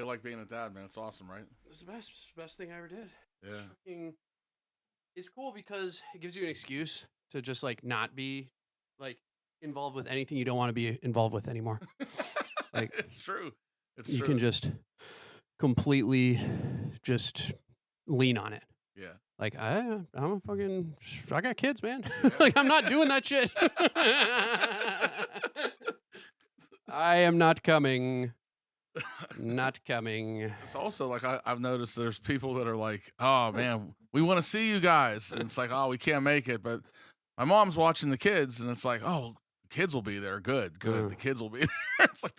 like being a dad, man? It's awesome, right? It's the best thing I ever did. Yeah. It's cool because it gives you an excuse to just like not be like involved with anything you don't want to be involved with anymore. Like It's true. It's you true. can just completely just lean on it. Yeah. Like I got kids, man. Like I'm not doing that shit. I am not coming. Not coming. It's also like I've noticed there's people that are like, oh man, we want to see you guys, and it's like, oh, we can't make it, but my mom's watching the kids, and it's like, oh, the kids will be there. Good. The kids will be there. It's like,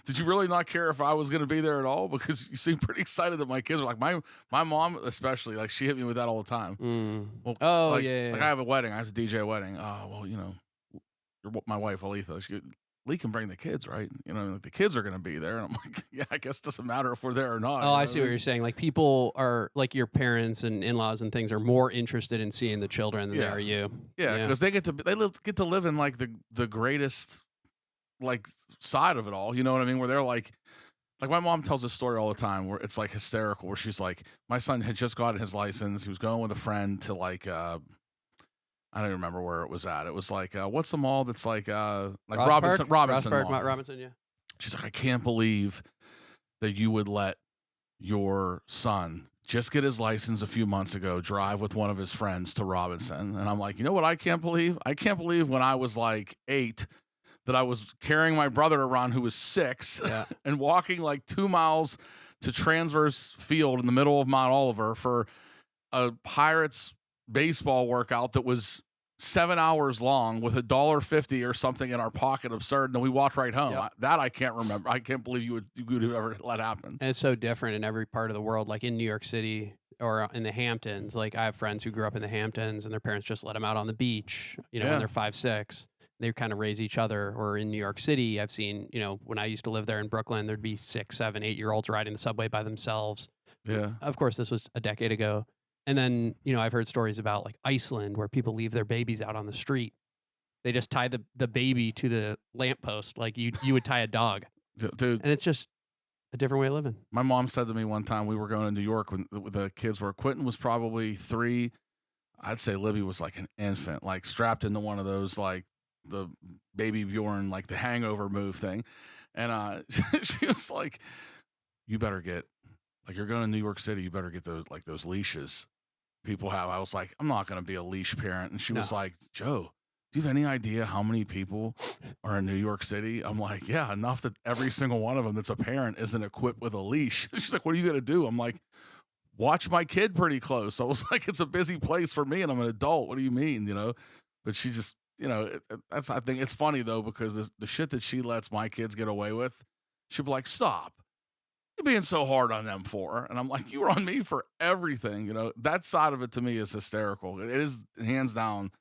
did you really not care if I was going to be there at all? Because you seem pretty excited that my kids are like my mom especially, like she hit me with that all the time. Well, like I have a wedding. I have to DJ a wedding. Oh well, you're my wife Aletha. Lee can bring the kids, right? Like the kids are going to be there. And I'm like, yeah, I guess it doesn't matter if we're there or not. Oh, I see what you're saying. Like people are like your parents and in-laws and things are more interested in seeing the children than they are you. Yeah, because they get to live in like the greatest like side of it all. You know what I mean? Where they're like my mom tells this story all the time where it's like hysterical. Where she's like, my son had just gotten his license. He was going with a friend to like I don't remember where it was at. It was like, what's the mall that's like Robinson Mall. Robinson, yeah. She's like, I can't believe that you would let your son just get his license a few months ago, drive with one of his friends to Robinson. And I'm like, you know what I can't believe? I can't believe when I was like 8 that I was carrying my brother around who was 6 and walking like 2 miles to Transverse Field in the middle of Mount Oliver for a Pirates baseball workout that was 7 hours long with $1.50 or something in our pocket. Absurd. And then we walked right home. That I can't remember. I can't believe you would ever let happen. And it's so different in every part of the world. Like in New York City or in the Hamptons. Like I have friends who grew up in the Hamptons and their parents just let them out on the beach, when they're 5, 6. They kind of raise each other. Or in New York City, I've seen, when I used to live there in Brooklyn, there'd be 6, 7, 8-year-olds riding the subway by themselves. Yeah. Of course, this was a decade ago. And then, I've heard stories about like Iceland where people leave their babies out on the street. They just tie the baby to the lamppost like you would tie a dog. Dude. And it's just a different way of living. My mom said to me one time, we were going to New York when the kids were, Quentin was probably 3. I'd say Libby was like an infant, like strapped into one of those, like the Baby Bjorn, like the hangover move thing. And she was like, you better get, like you're going to New York City, you better get those leashes people have. I was like, I'm not going to be a leash parent. And she was like, Joe, do you have any idea how many people are in New York City? I'm like, yeah, enough that every single one of them that's a parent isn't equipped with a leash. She's like, what are you going to do? I'm like, watch my kid pretty close. I was like, it's a busy place for me and I'm an adult. What do you mean? But she just, I think it's funny though, because the shit that she lets my kids get away with, she'll be like, stop. You're being so hard on them for. And I'm like, you were on me for everything. That side of it to me is hysterical. It is hands down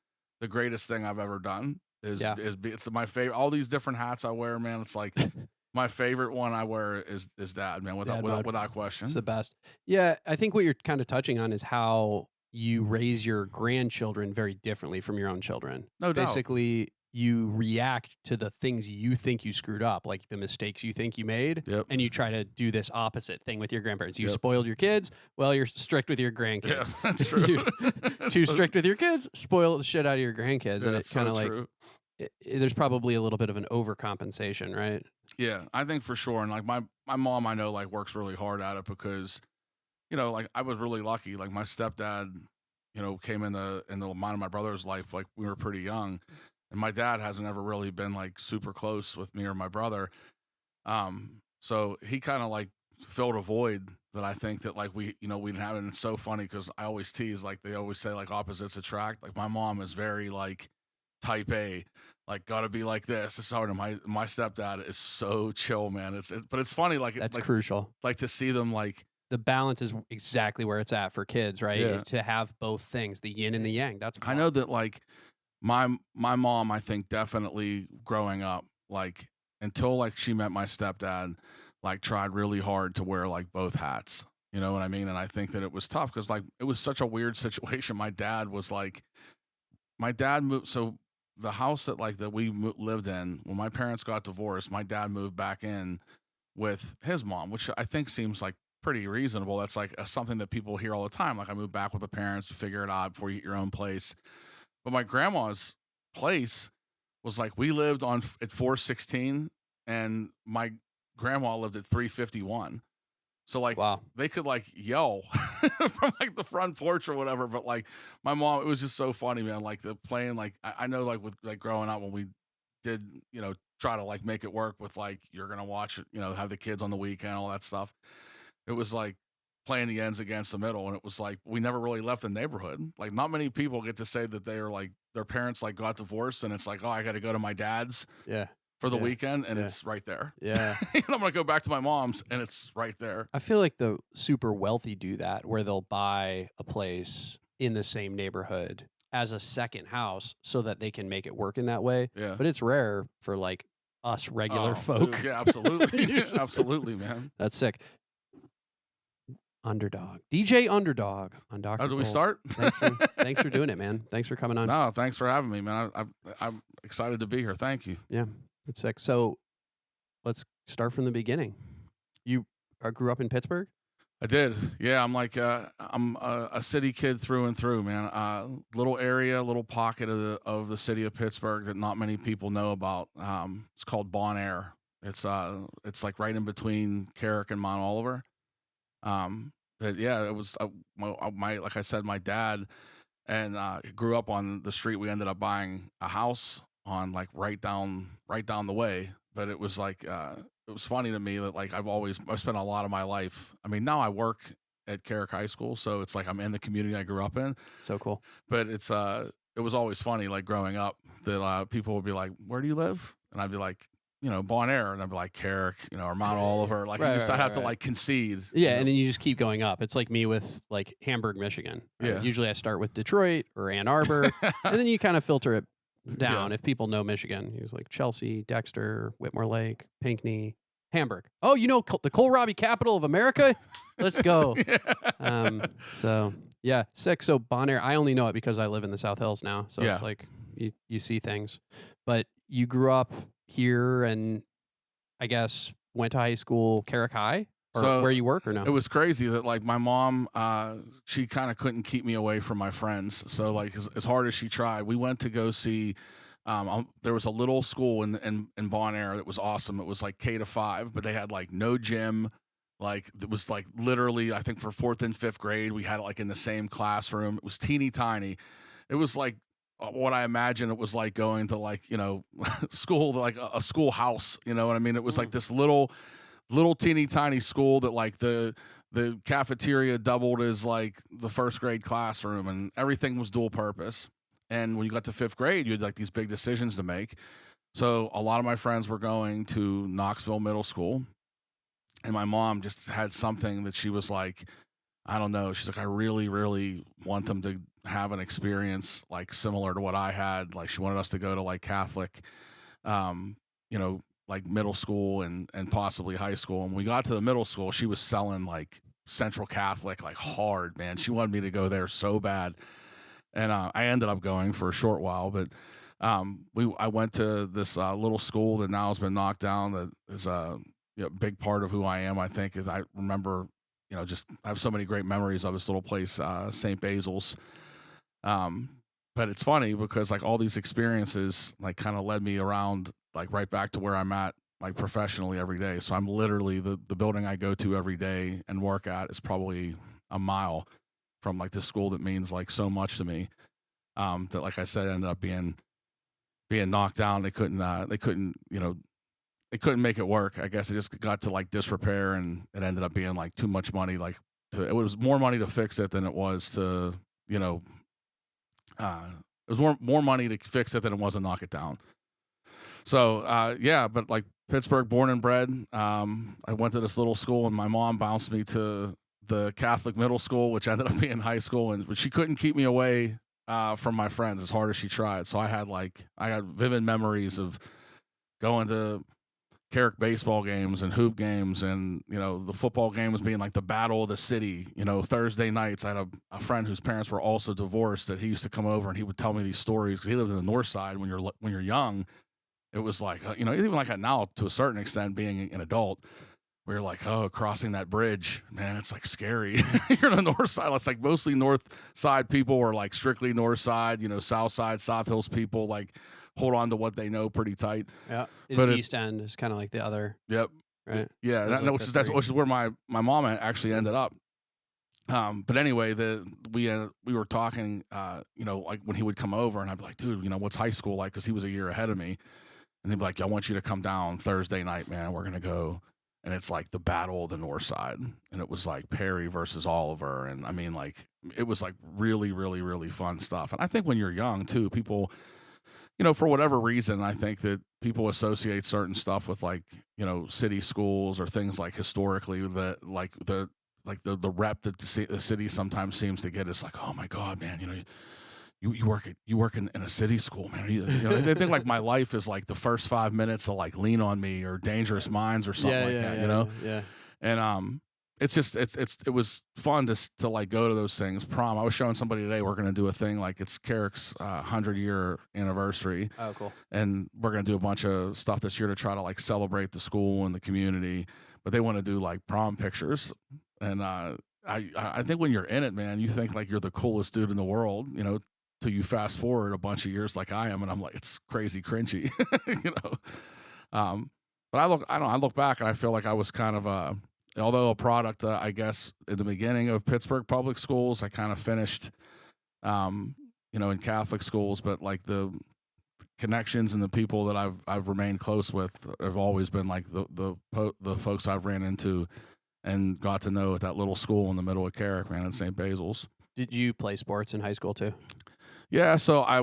the greatest thing I've ever done. It's my favorite. All these different hats I wear, man. It's like my favorite one I wear is dad, man. Without question, it's the best. Yeah, I think what you're kind of touching on is how you raise your grandchildren very differently from your own children. No doubt. Basically, you react to the things you think you screwed up, like the mistakes you think you made, and you try to do this opposite thing with your grandparents. You spoiled your kids, well, you're strict with your grandkids. Yeah, that's true. You're too strict with your kids, spoil the shit out of your grandkids. Yeah, and it's kind of like, there's probably a little bit of an overcompensation, right? Yeah, I think for sure. And like my mom, I know like works really hard at it because, like I was really lucky. Like my stepdad, came in the mind of my brother's life, like we were pretty young. And my dad hasn't ever really been like super close with me or my brother. So he kind of like filled a void that I think that like we didn't have. And it's so funny because I always tease, like they always say like opposites attract. Like my mom is very like type A, like gotta be like this. It's hard. My stepdad is so chill, man. But it's funny. Like that's crucial. Like to see them like. The balance is exactly where it's at for kids, right? Yeah. To have both things, the yin and the yang. That's I know that like my mom, I think definitely growing up, like until like she met my stepdad, like tried really hard to wear like both hats. You know what I mean? And I think that it was tough because like it was such a weird situation. My dad moved. So the house that we lived in when my parents got divorced, my dad moved back in with his mom, which I think seems like pretty reasonable. That's like something that people hear all the time. Like I moved back with the parents to figure it out before you get your own place. But my grandma's place was like we lived on at 416, and my grandma lived at 351. So like Wow. they could like yell from like the front porch or whatever. But like my mom, it was just so funny, man. Like the playing, like I know like with like growing up when we did, try to like make it work with like you're gonna watch it, have the kids on the weekend, all that stuff. It was like playing the ends against the middle, and it was like we never really left the neighborhood. Like not many people get to say that they are like their parents like got divorced, and it's like, oh, I got to go to my dad's for the weekend, and it's right there. Yeah. And I'm gonna go back to my mom's, and it's right there. I feel like the super wealthy do that, where they'll buy a place in the same neighborhood as a second house so that they can make it work in that way. Yeah. But it's rare for like us regular folk. Dude, yeah, absolutely. Absolutely, man. That's sick. Underdog. DJ Underdog on Dr. How do we Gold. start? Thanks for doing it, man. Thanks for coming on. No, thanks for having me, man. I'm excited to be here. Thank you. Yeah, that's sick. So let's start from the beginning. You grew up in Pittsburgh? I did. Yeah, I'm like I'm a city kid through and through, man. Little area, little pocket of the city of Pittsburgh that not many people know about. It's called Bon Air. It's like right in between Carrick and Mount Oliver. But yeah, it was my like I said, my dad and grew up on the street. We ended up buying a house on like right down the way. But it was like it was funny to me that like I've spent a lot of my life. I mean, now I work at Carrick High School, so it's like I'm in the community I grew up in. So cool. But it was always funny like growing up that people would be like, "Where do you live?" And I'd be like, Bon Air, and I'd be like Carrick, or Mount Oliver. Like I'd have to like concede. Yeah, and then you just keep going up. It's like me with like Hamburg, Michigan. Yeah. Usually I start with Detroit or Ann Arbor, and then you kind of filter it down. If people know Michigan, he was like Chelsea, Dexter, Whitmore Lake, Pinckney, Hamburg. Oh, the kohlrabi capital of America? Let's go. So yeah, sick. So Bon Air, I only know it because I live in the South Hills now. So it's like you see things. But you grew up here and I guess went to high school, Carrick High, or so where you work or no? It was crazy that like my mom, she kind of couldn't keep me away from my friends. So like as hard as she tried, we went to go see. There was a little school in Bon Air that was awesome. It was like K-5, but they had like no gym. Like it was like literally, I think for 4th and 5th grade, we had it like in the same classroom. It was teeny tiny. It was like what I imagine it was like going to like, school, like a schoolhouse, you know what I mean? It was like this little teeny tiny school that like the cafeteria doubled as like the 1st grade classroom, and everything was dual purpose. And when you got to 5th grade, you had like these big decisions to make. So a lot of my friends were going to Knoxville Middle School, and my mom just had something that she was like, I don't know. She's like, I really, really want them to have an experience like similar to what I had. Like she wanted us to go to like Catholic, like middle school and possibly high school. And when we got to the middle school, she was selling like Central Catholic, like hard, man. She wanted me to go there so bad. And I ended up going for a short while, but I went to this little school that now has been knocked down. That is a big part of who I am. I think is I remember, just I have so many great memories of this little place, St. Basil's. But it's funny because like all these experiences like kind of led me around like right back to where I'm at like professionally every day. So I'm literally the building I go to every day and work at is probably a mile from like this school that means like so much to me. That like I said ended up being knocked down. They couldn't make it work. I guess it just got to like disrepair, and it ended up being like too much money. It was more money to fix it than it was to it was more money to fix it than it was to knock it down. So but like Pittsburgh, born and bred. I went to this little school, and my mom bounced me to the Catholic middle school, which ended up being high school, but she couldn't keep me away from my friends as hard as she tried. So I had vivid memories of going to Carrick baseball games and hoop games, and the football games being like the battle of the city. Thursday nights, I had a friend whose parents were also divorced that he used to come over and he would tell me these stories because he lived in the north side. When you're young, it was like even like now to a certain extent being an adult. we were like, oh, crossing that bridge, man, it's like scary. You're on the north side. It's like mostly north side people, or like strictly north side, south side, South Hills people, like hold on to what they know pretty tight. Yeah. But East End is kind of like the other. Yep. Right. Yeah. Which is where my mom actually ended up. But anyway, we were talking, like when he would come over, and I'd be like, dude, what's high school like? Because he was a year ahead of me, and he'd be like, I want you to come down Thursday night, man. We're gonna go, and it's like the battle of the North Side, and it was like Perry versus Oliver, and I mean, like it was like really, really, really fun stuff. And I think when you're young too, people, for whatever reason, I think that people associate certain stuff with like city schools or things like historically that like the rep that the city sometimes seems to get is like, oh my God, man, you work in a city school, man. They think like my life is like the first 5 minutes of like Lean on Me or Dangerous Minds or something that, Yeah. And it's just it was fun to like go to those things. Prom. I was showing somebody today we're gonna do a thing like it's Carrick's 100-year anniversary. Oh, cool. And we're gonna do a bunch of stuff this year to try to like celebrate the school and the community. But they want to do like prom pictures. And I think when you're in it, man, you think like you're the coolest dude in the world, till you fast forward a bunch of years like I am, and I'm like, it's crazy cringy, But I look back and I feel like I was kind of although a product, I guess, in the beginning of Pittsburgh public schools, I kind of finished, in Catholic schools, but like the connections and the people that I've remained close with have always been like the folks I've ran into and got to know at that little school in the middle of Carrick, man, in St. Basil's. Did you play sports in high school too? Yeah, so I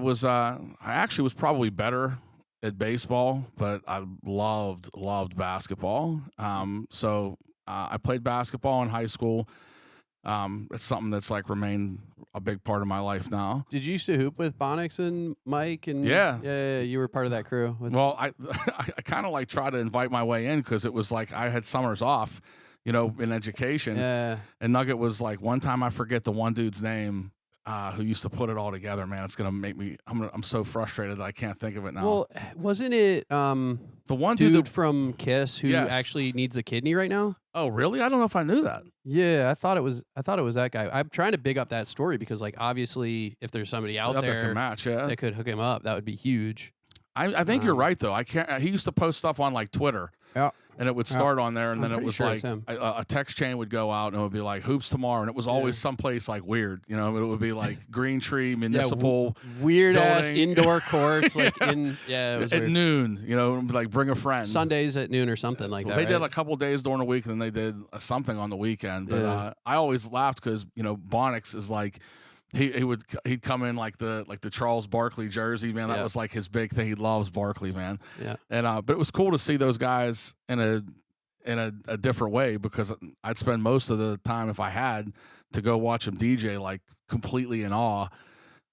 actually was probably better at baseball, but I loved basketball. So I played basketball in high school. It's something that's like remained a big part of my life now. Did you used to hoop with Bonix and Mike? And yeah, you were part of that crew. Well, I kind of like tried to invite my way in because it was like I had summers off, in education. Yeah. And Nugget was like, one time I forget the one dude's name who used to put it all together, man. It's going to make me, I'm so frustrated that I can't think of it now. Well, wasn't it the one dude from Kiss who actually needs a kidney right now? Oh, really? I don't know if I knew that. Yeah, I thought it was that guy. I'm trying to big up that story because like obviously if there's somebody out there that can match, that could hook him up, that would be huge. I think you're right though. I can't. He used to post stuff on like Twitter. Yeah. And it would start on there, and then it was sure like a text chain would go out, and it would be like hoops tomorrow, and it was always someplace like weird, It would be like Green Tree Municipal, weird building. Ass indoor courts, like it was at weird. noon, like bring a friend. Sundays at noon or something like that. They did a couple days during the week, and then they did something on the weekend. But I always laughed because Bonix is like. He'd come in like the Charles Barkley jersey, man. That was like his big thing. He loves Barkley, man. Yeah. And but it was cool to see those guys in a different way because I'd spend most of the time if I had to go watch them DJ like completely in awe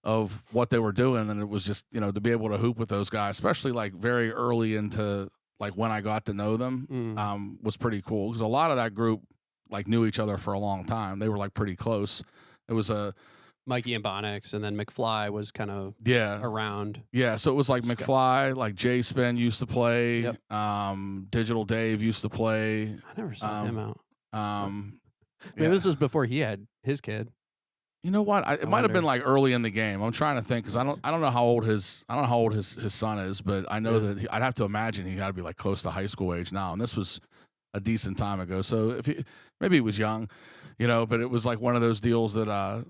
of what they were doing, and it was just to be able to hoop with those guys, especially like very early into like when I got to know them, was pretty cool because a lot of that group like knew each other for a long time. They were like pretty close. It was Mikey and Bonix, and then McFly was kind of around. Yeah, so it was like McFly, like Jay Spin used to play. Yep. Digital Dave used to play. I never saw him out. Maybe this was before he had his kid. You know what? It might have been like early in the game. I'm trying to think because I don't know how old his son is, but I know that I'd have to imagine he got to be like close to high school age now, and this was a decent time ago. So maybe he was young, but it was like one of those deals that.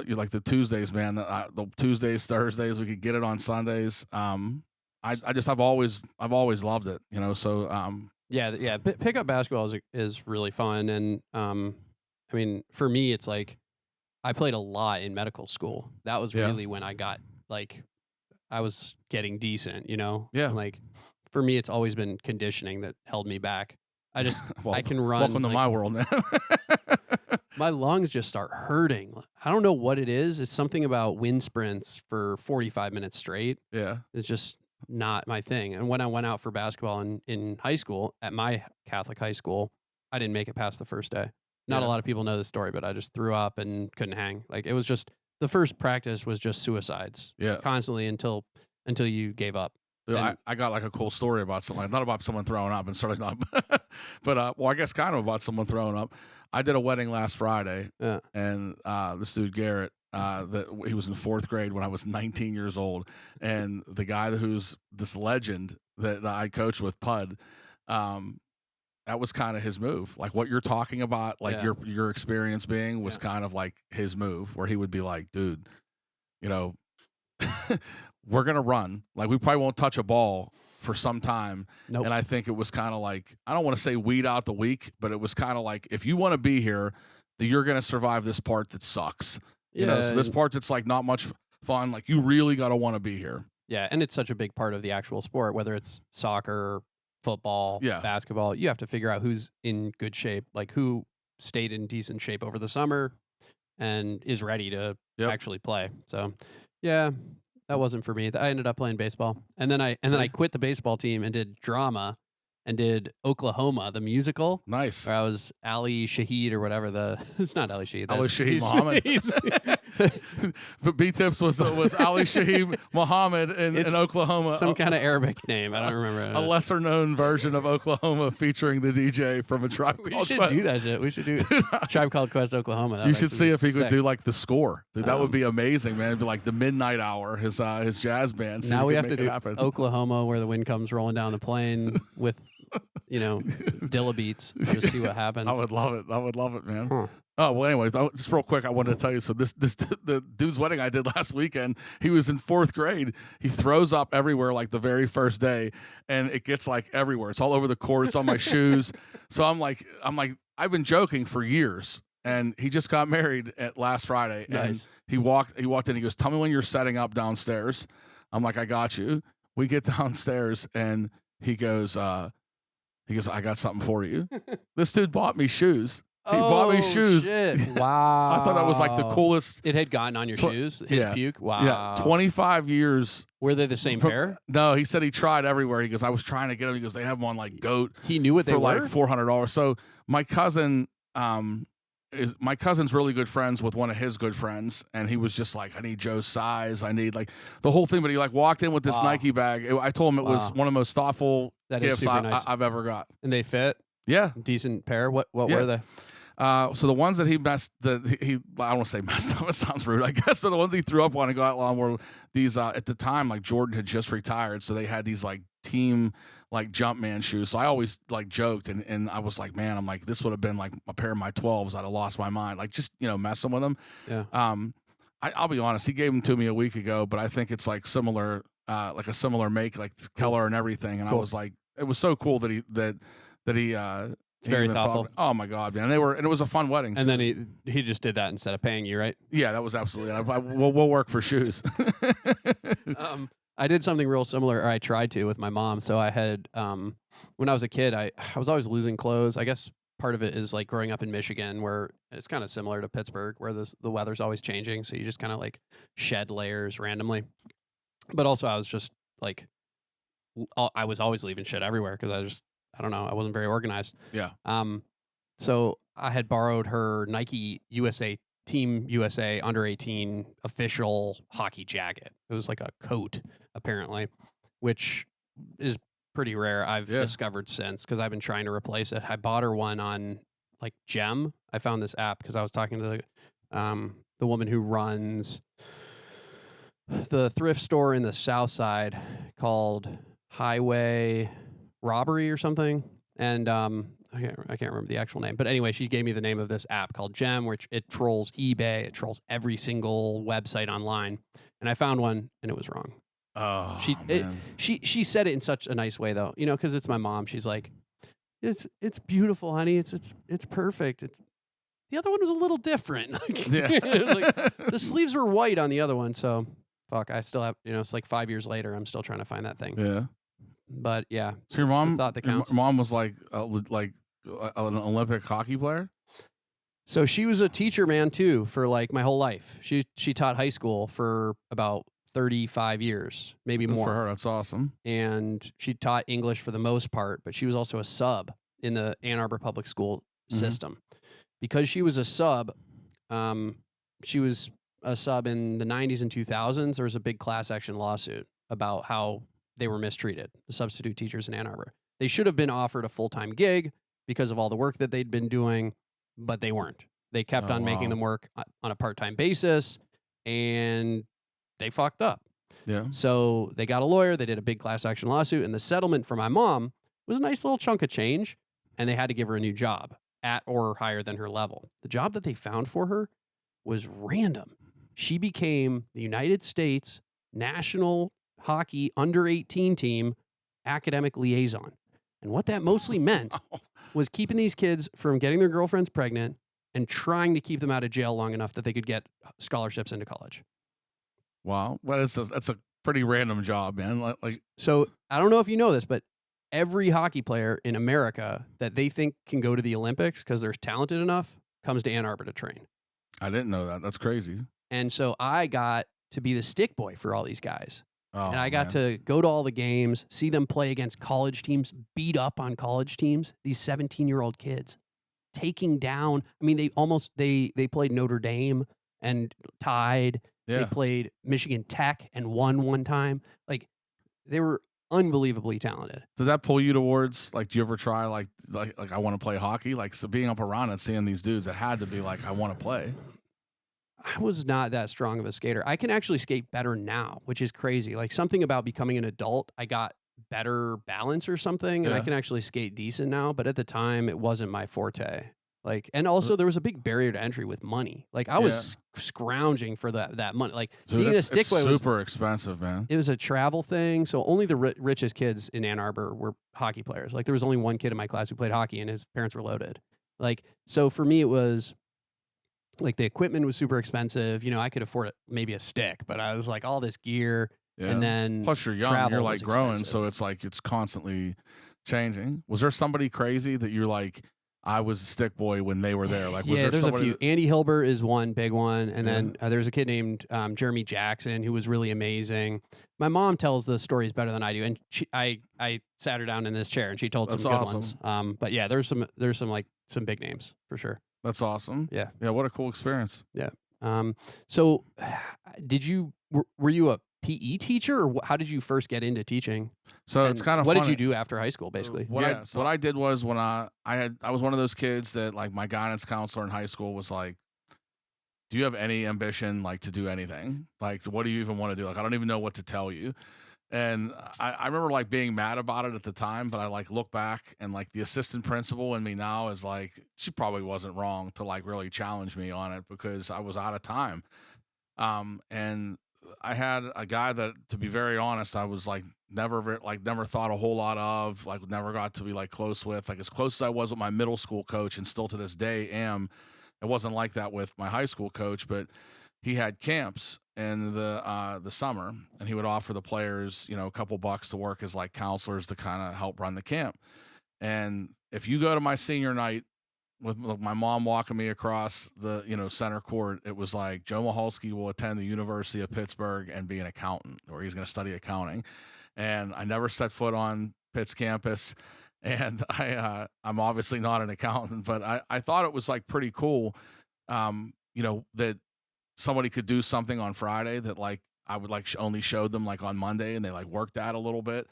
You like the Tuesdays, man. The Tuesdays, Thursdays, we could get it on Sundays. I've always loved it, So pickup basketball is really fun, and I mean, for me, it's like I played a lot in medical school. That was really when I got like I was getting decent, Yeah. And, like for me, it's always been conditioning that held me back. I just I can run. Welcome to my world, man. My lungs just start hurting. I don't know what it is. It's something about wind sprints for 45 minutes straight. Yeah. It's just not my thing. And when I went out for basketball in high school, at my Catholic high school, I didn't make it past the first day. Not a lot of people know this story, but I just threw up and couldn't hang. Like it was just the first practice was just suicides. Yeah. Constantly until you gave up. I got like a cool story about something, not about someone throwing up, and certainly not, but well, I guess kind of about someone throwing up. I did a wedding last Friday, and this dude Garrett, that he was in 4th grade when I was 19 years old, and the guy who's this legend that I coached with, Pud, that was kind of his move. Like what you're talking about, like your experience being was kind of like his move, where he would be like, dude, you know, we're going to run. Like we probably won't touch a ball for some time. Nope. And I think it was kind of like, I don't want to say weed out the week, but it was kind of like, if you want to be here, that you're going to survive this part that sucks. You know, so this part that's like not much fun, like you really got to want to be here. Yeah. And it's such a big part of the actual sport, whether it's soccer, football, basketball. You have to figure out who's in good shape, like who stayed in decent shape over the summer and is ready to actually play. So, yeah, that wasn't for me. I ended up playing baseball, and then I quit the baseball team and did drama, and did Oklahoma the musical. Nice. Where I was Ali Shaheed or whatever it's not Ali Shaheed. Ali Shaheed Muhammad. But B-Tips was Ali Shaheed Muhammad in Oklahoma. Some kind of Arabic name. I don't remember. A lesser known version of Oklahoma featuring the DJ from A Tribe Called Quest. We should do that shit. We should do Tribe Called Quest Oklahoma. You should see if he could do like the score. Dude, that would be amazing, man. It'd be like the Midnight Hour, his jazz band. Now we have to do Oklahoma, where the wind comes rolling down the plain with, Dilla beats. Just see what happens. I would love it, man. Huh. Oh, well, anyways, just real quick, I wanted to tell you. So the dude's wedding I did last weekend, he was in 4th grade. He throws up everywhere like the very first day, and it gets like everywhere. It's all over the court. It's on my shoes. So I'm like, I've been joking for years. And he just got married last Friday. Nice. And he walked in. He goes, "Tell me when you're setting up downstairs." I'm like, "I got you." We get downstairs, and he goes, "I got something for you." This dude bought me shoes. He bought me shoes. Shit. Wow. I thought that was like the coolest. It had gotten on your shoes? His puke? Wow. Yeah. 25 years. Were they the same pair? No, he said he tried everywhere. He goes, "I was trying to get them." He goes, "They have them on like GOAT." He knew what they were? For like $400. So my cousin, my cousin's really good friends with one of his good friends, and he was just like, "I need Joe's size. I need like the whole thing." But he like walked in with this Nike bag. I told him it was one of the most thoughtful gifts I've ever got. And they fit? Yeah. Decent pair. What were they? So the ones that he I don't want to say messed up, it sounds rude, I guess, but the ones he threw up on and got on were these, at the time, like Jordan had just retired, so they had these like team, like Jumpman shoes. So I always like joked, and I was like, man, I'm like, this would have been like a pair of my 12s. I'd have lost my mind, like just, messing with them. Yeah. I'll be honest, he gave them to me a week ago, but I think it's like similar, like a similar make, like color and everything. And cool. I was like, it was so cool that he it's very thoughtful. Oh my God, man! And it was a fun wedding. And then he just did that instead of paying you, right? Yeah, that was absolutely. We'll work for shoes. I did something real similar, or I tried to with my mom. So I had, when I was a kid, I was always losing clothes. I guess part of it is like growing up in Michigan, where it's kind of similar to Pittsburgh, where the weather's always changing. So you just kind of like shed layers randomly. But also I was just like, I was always leaving shit everywhere because I don't know, I wasn't very organized. Yeah. So I had borrowed her Nike Team USA under 18 official hockey jacket. It was like a coat, apparently, which is pretty rare. I've discovered since, because I've been trying to replace it. I bought her one on like Gem. I found this app because I was talking to the woman who runs the thrift store in the South Side called Highway Robbery or something, and I can't remember the actual name, but anyway, she gave me the name of this app called Gem, which it trolls eBay, it trolls every single website online, and I found one, and it was wrong. Oh, she said it in such a nice way, though, because it's my mom. She's like, it's beautiful, honey. It's perfect. The other one was a little different. It was like, the sleeves were white on the other one, so fuck. I still have, it's like 5 years later. I'm still trying to find that thing. Yeah. But yeah. So your mom was like an Olympic hockey player? So she was a teacher, man, too, for like my whole life. She taught high school for about 35 years, maybe more. For her, that's awesome. And she taught English for the most part, but she was also a sub in the Ann Arbor public school system. Because she was a sub, in the 90s and 2000s. There was a big class action lawsuit about how they were mistreated, the substitute teachers in Ann Arbor. They should have been offered a full-time gig because of all the work that they'd been doing, but they weren't. They kept on making them work on a part-time basis, and they fucked up. Yeah. So they got a lawyer. They did a big class action lawsuit, and the settlement for my mom was a nice little chunk of change, and they had to give her a new job at or higher than her level. The job that they found for her was random. She became the United States National Hockey Under-18 team academic liaison. And what that mostly meant was keeping these kids from getting their girlfriends pregnant and trying to keep them out of jail long enough that they could get scholarships into college. Wow. Well, that's a pretty random job, man. Like, so I don't know if you know this, but every hockey player in America that they think can go to the Olympics because they're talented enough comes to Ann Arbor to train. I didn't know that. That's crazy. And so I got to be the stick boy for all these guys. Oh, and I got to go to all the games, see them play against college teams, beat up on college teams, these 17-year-old kids, taking down. I mean, they played Notre Dame and tied. Yeah. They played Michigan Tech and won one time. Like, they were unbelievably talented. Did that pull you towards, like, do you ever try, like I want to play hockey? Like, so being up around and seeing these dudes, it had to be like, I want to play. I was not that strong of a skater. I can actually skate better now, which is crazy. Like, something about becoming an adult, I got better balance or something, and I can actually skate decent now. But at the time, it wasn't my forte. Like, and also there was a big barrier to entry with money. Like, I was scrounging for that money. Like, dude, being a stick boy was super expensive, man. It was a travel thing. So only the richest kids in Ann Arbor were hockey players. Like, there was only one kid in my class who played hockey, and his parents were loaded. Like, so for me, it was like the equipment was super expensive. You know, I could afford maybe a stick, but I was like all this gear, and then plus you're young, you're like growing, so it's like it's constantly changing. Was there somebody crazy that you're like, I was a stick boy when they were there? Like, was there's a few. Andy Hilbert is one big one, and then there's a kid named Jeremy Jackson who was really amazing. My mom tells the stories better than I do, and I sat her down in this chair and she told some good ones. But yeah, there's some big names for sure. That's awesome. Yeah. Yeah. What a cool experience. Yeah. So were you a PE teacher, or how did you first get into teaching? So it's kind of what funny. did you do after high school, basically? What I did was when I was one of those kids that, like, my guidance counselor in high school was like, do you have any ambition, like, to do anything? Like, what do you even want to do? Like, I don't even know what to tell you. And I remember, like, being mad about it at the time, but I, like, look back and, like, the assistant principal in me now is like, she probably wasn't wrong to, like, really challenge me on it because I was out of time. And I had a guy that, to be very honest, I was like never thought a whole lot of, like, never got to be like close with, like, as close as I was with my middle school coach, and still to this day am. It wasn't like that with my high school coach, but he had camps in the summer, and he would offer the players, you know, a couple bucks to work as like counselors to kind of help run the camp. And if you go to my senior night with my mom walking me across the, you know, center court, it was like, Joe Mahalski will attend the University of Pittsburgh and be an accountant, or he's going to study accounting. And I never set foot on Pitt's campus. And I'm obviously not an accountant, but I thought it was like pretty cool, you know, that somebody could do something on Friday that, like, I would like only showed them like on Monday, and they like worked at a little bit.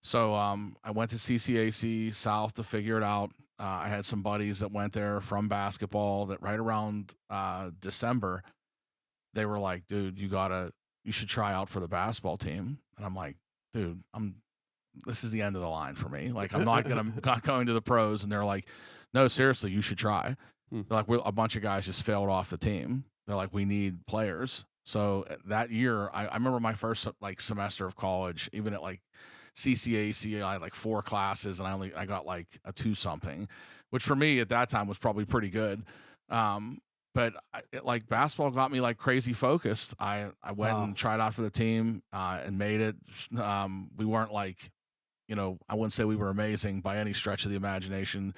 So I went to CCAC South to figure it out. I had some buddies that went there from basketball that right around December, they were like, dude, you should try out for the basketball team. And I'm like, dude, this is the end of the line for me. Like, I'm not going to the pros. And they're like, no, seriously, you should try. They're like, a bunch of guys just failed off the team. They're like, we need players. So that year, I remember my first like semester of college, even at like CCAC, I had like 4 classes, and I got like a 2 something, which for me at that time was probably pretty good. But like basketball got me like crazy focused. I went and tried out for the team and made it. We weren't like, you know, I wouldn't say we were amazing by any stretch of the imagination,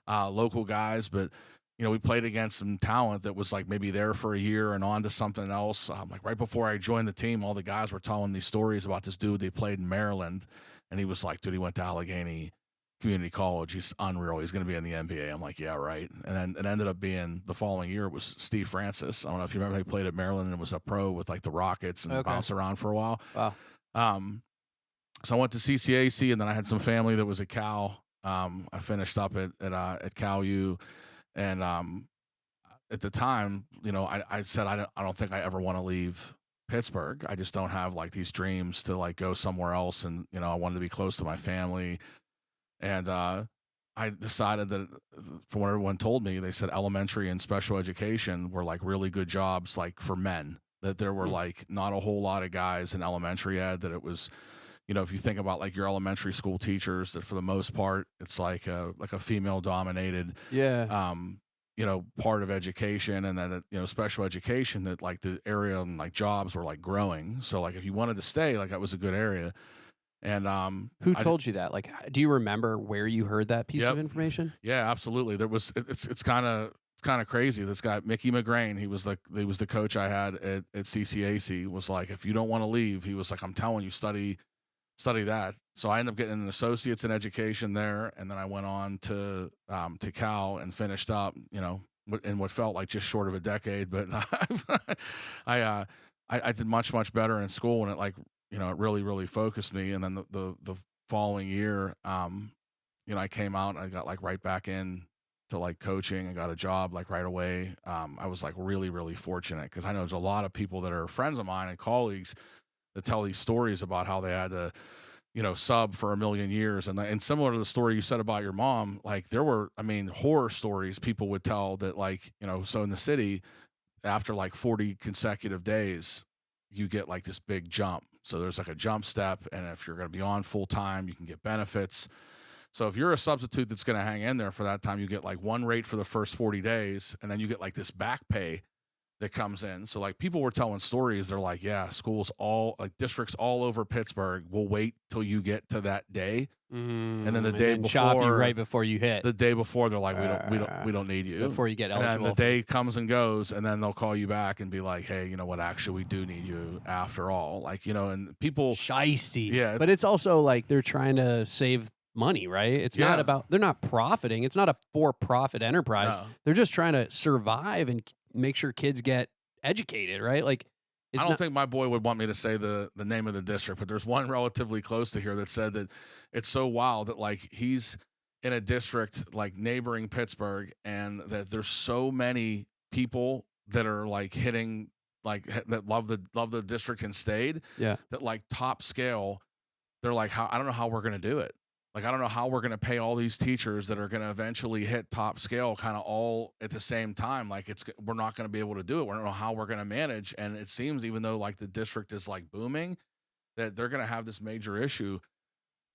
local guys, but, you know, we played against some talent that was like maybe there for a year and on to something else. Like right before I joined the team, all the guys were telling these stories about this dude they played in Maryland, and he was like, dude, he went to Allegheny Community College. He's unreal. He's going to be in the NBA. I'm like, yeah, right. And then it ended up being the following year, it was Steve Francis. I don't know if you remember, he played at Maryland and was a pro with like the Rockets and bounced around for a while. Wow. So I went to CCAC, and then I had some family that was at Cal. I finished up at Cal U, and at the time, I said I don't think I ever want to leave Pittsburgh. I just don't have like these dreams to like go somewhere else, and I wanted to be close to my family, and I decided that, from what everyone told me, they said elementary and special education were like really good jobs, like for men. That there were like not a whole lot of guys in elementary ed. That it was, if you think about like your elementary school teachers, that for the most part it's like a female dominated Yeah. part of education, and then special education, that like the area and like jobs were like growing. So like if you wanted to stay, like that was a good area. And Who told you that? Like, do you remember where you heard that piece of Yep. information? Yeah, absolutely. There was it's kind of crazy. This guy Mickey McGrain, he was the coach I had at CCAC, was like, if you don't want to leave, he was like, I'm telling you, study that. So I ended up getting an associate's in education there, and then I went on to Cal and finished up, in what felt like just short of a decade. But I did much better in school, and it like it really focused me. And then the following year, I came out and I got like right back in to like coaching. I got a job like right away. I was like really fortunate, because I know there's a lot of people that are friends of mine and colleagues that tell these stories about how they had to, sub for a million years. And similar to the story you said about your mom, like there were, horror stories people would tell that, like, so in the city, after like 40 consecutive days, you get like this big jump. So there's like a jump step. And if you're going to be on full time, you can get benefits. So if you're a substitute that's going to hang in there for that time, you get like one rate for the first 40 days. And then you get like this back pay that comes in. So like people were telling stories. They're like, yeah, schools districts all over Pittsburgh will wait till you get to that day. And then the day before, chop you right before you hit. The day before, they're like, we don't need you. Before you get eligible. And then the day comes and goes, and then they'll call you back and be like, hey, you know what? Actually, we do need you after all. Like, and people. Shiesty. Yeah. But it's also like they're trying to save money, right? It's not about, they're not profiting. It's not a for-profit enterprise. No. They're just trying to survive and make sure kids get educated, right? Like, I don't think my boy would want me to say the name of the district, but there's one relatively close to here that said that it's so wild that like he's in a district like neighboring Pittsburgh, and that there's so many people that are like hitting, like that love the district and stayed. Yeah. That like top scale, they're like, I don't know how we're gonna do it. Like, I don't know how we're going to pay all these teachers that are going to eventually hit top scale kind of all at the same time. Like, we're not going to be able to do it. We don't know how we're going to manage. And it seems, even though like the district is like booming, that they're going to have this major issue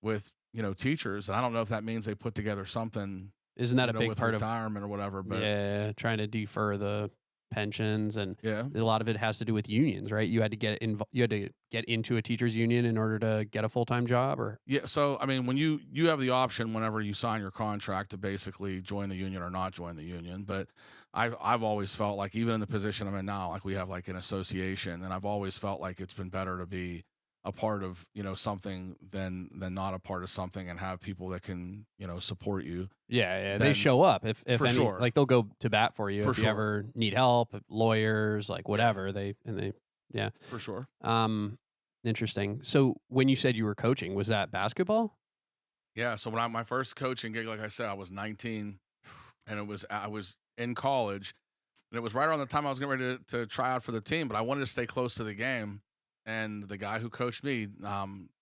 with, teachers. And I don't know if that means they put together something. Isn't that a big with part retirement or whatever? But yeah, trying to defer the pensions, and a lot of it has to do with unions, right? You had to get into a teachers union in order to get a full-time job, or so when you have the option whenever you sign your contract to basically join the union or not join the union. But I've always felt like, even in the position I'm in now, like we have like an association, and I've always felt like it's been better to be a part of something than not a part of something, and have people that can support you. Yeah, they show up if for any, sure. Like they'll go to bat for you For if sure. you ever need help, lawyers, like whatever. They For sure. Interesting. So when you said you were coaching, was that basketball? Yeah. So when my first coaching gig, like I said, I was 19, and I was in college, and it was right around the time I was getting ready to try out for the team, but I wanted to stay close to the game. And the guy who coached me,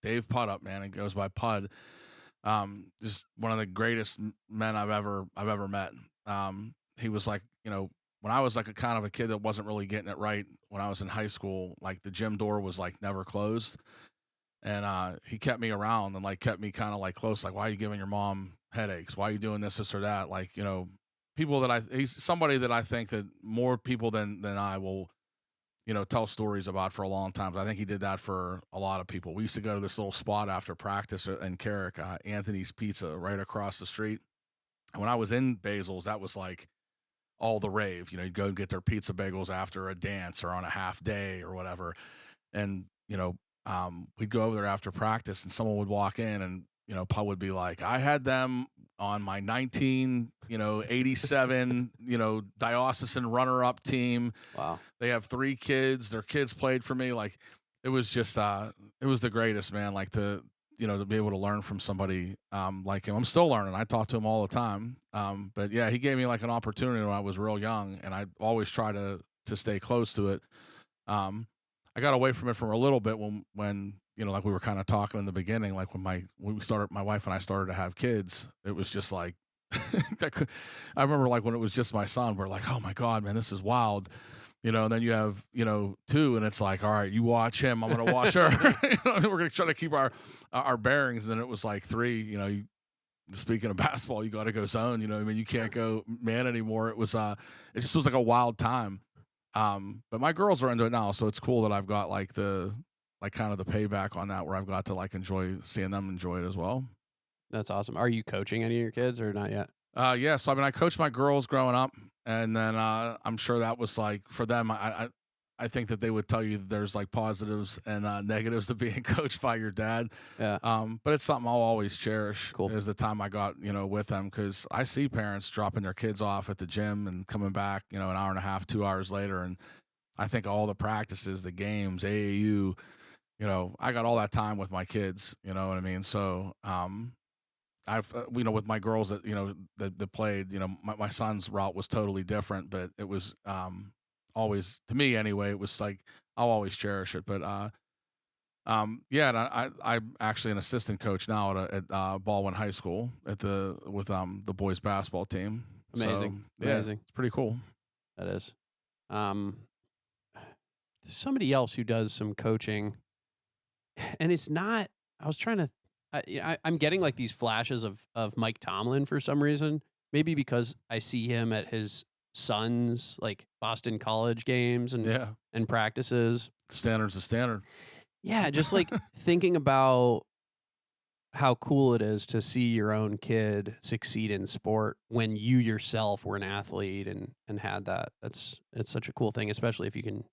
Dave Puddup, man, it goes by Pud, just one of the greatest men I've ever met. He was like, when I was like a kind of a kid that wasn't really getting it right when I was in high school, like the gym door was like never closed. And he kept me around and like kept me kind of like close. Like, why are you giving your mom headaches? Why are you doing this or that? Like, people that he's somebody that I think that more people than I will, tell stories about for a long time. I think he did that for a lot of people. We used to go to this little spot after practice in Carrick, Anthony's Pizza, right across the street. And when I was in Basil's, that was like all the rave. You'd go and get their pizza bagels after a dance or on a half day or whatever. And, we'd go over there after practice, and someone would walk in, and, Paul would be like, I had them on my 1987, diocesan runner-up team. Wow. They have 3 kids. Their kids played for me. Like, it was just, it was the greatest, man. Like to be able to learn from somebody like him. I'm still learning. I talk to him all the time. But yeah, he gave me like an opportunity when I was real young, and I always try to stay close to it. Um, I got away from it for a little bit when like we were kind of talking in the beginning, like when we started, my wife and I started to have kids. It was just like I remember like when it was just my son, we're like, oh my god, man, this is wild. And then you have, two, and it's like, all right, you watch him, I'm gonna watch her. We're gonna try to keep our bearings. And then it was like three, speaking of basketball, you got to go zone. I mean, you can't go man anymore. It just was like a wild time. But my girls are into it now, so it's cool that I've got like kind of the payback on that, where I've got to like enjoy seeing them enjoy it as well. That's awesome. Are you coaching any of your kids or not yet? Yeah. So I mean, I coached my girls growing up, and then I'm sure that was like for them. I think that they would tell you that there's like positives and negatives to being coached by your dad. Yeah. But it's something I'll always cherish. Cool. Is the time I got with them, because I see parents dropping their kids off at the gym and coming back an hour and a half, 2 hours later, and I think all the practices, the games, AAU, I got all that time with my kids. You know what I mean? So I've with my girls that that played, my son's route was totally different, but it was always, to me anyway, it was like I'll always cherish it. But yeah, and I'm actually an assistant coach now at Baldwin High School with the boys basketball team. Amazing. So, yeah, Amazing. it's pretty cool. That is. There's somebody else who does some coaching, and it's not. I was trying to. I'm getting like these flashes of Mike Tomlin for some reason. Maybe because I see him at his son's like Boston College games and practices. Standard's the standard. Yeah, just like thinking about how cool it is to see your own kid succeed in sport when you yourself were an athlete and had that. It's such a cool thing, especially if you can.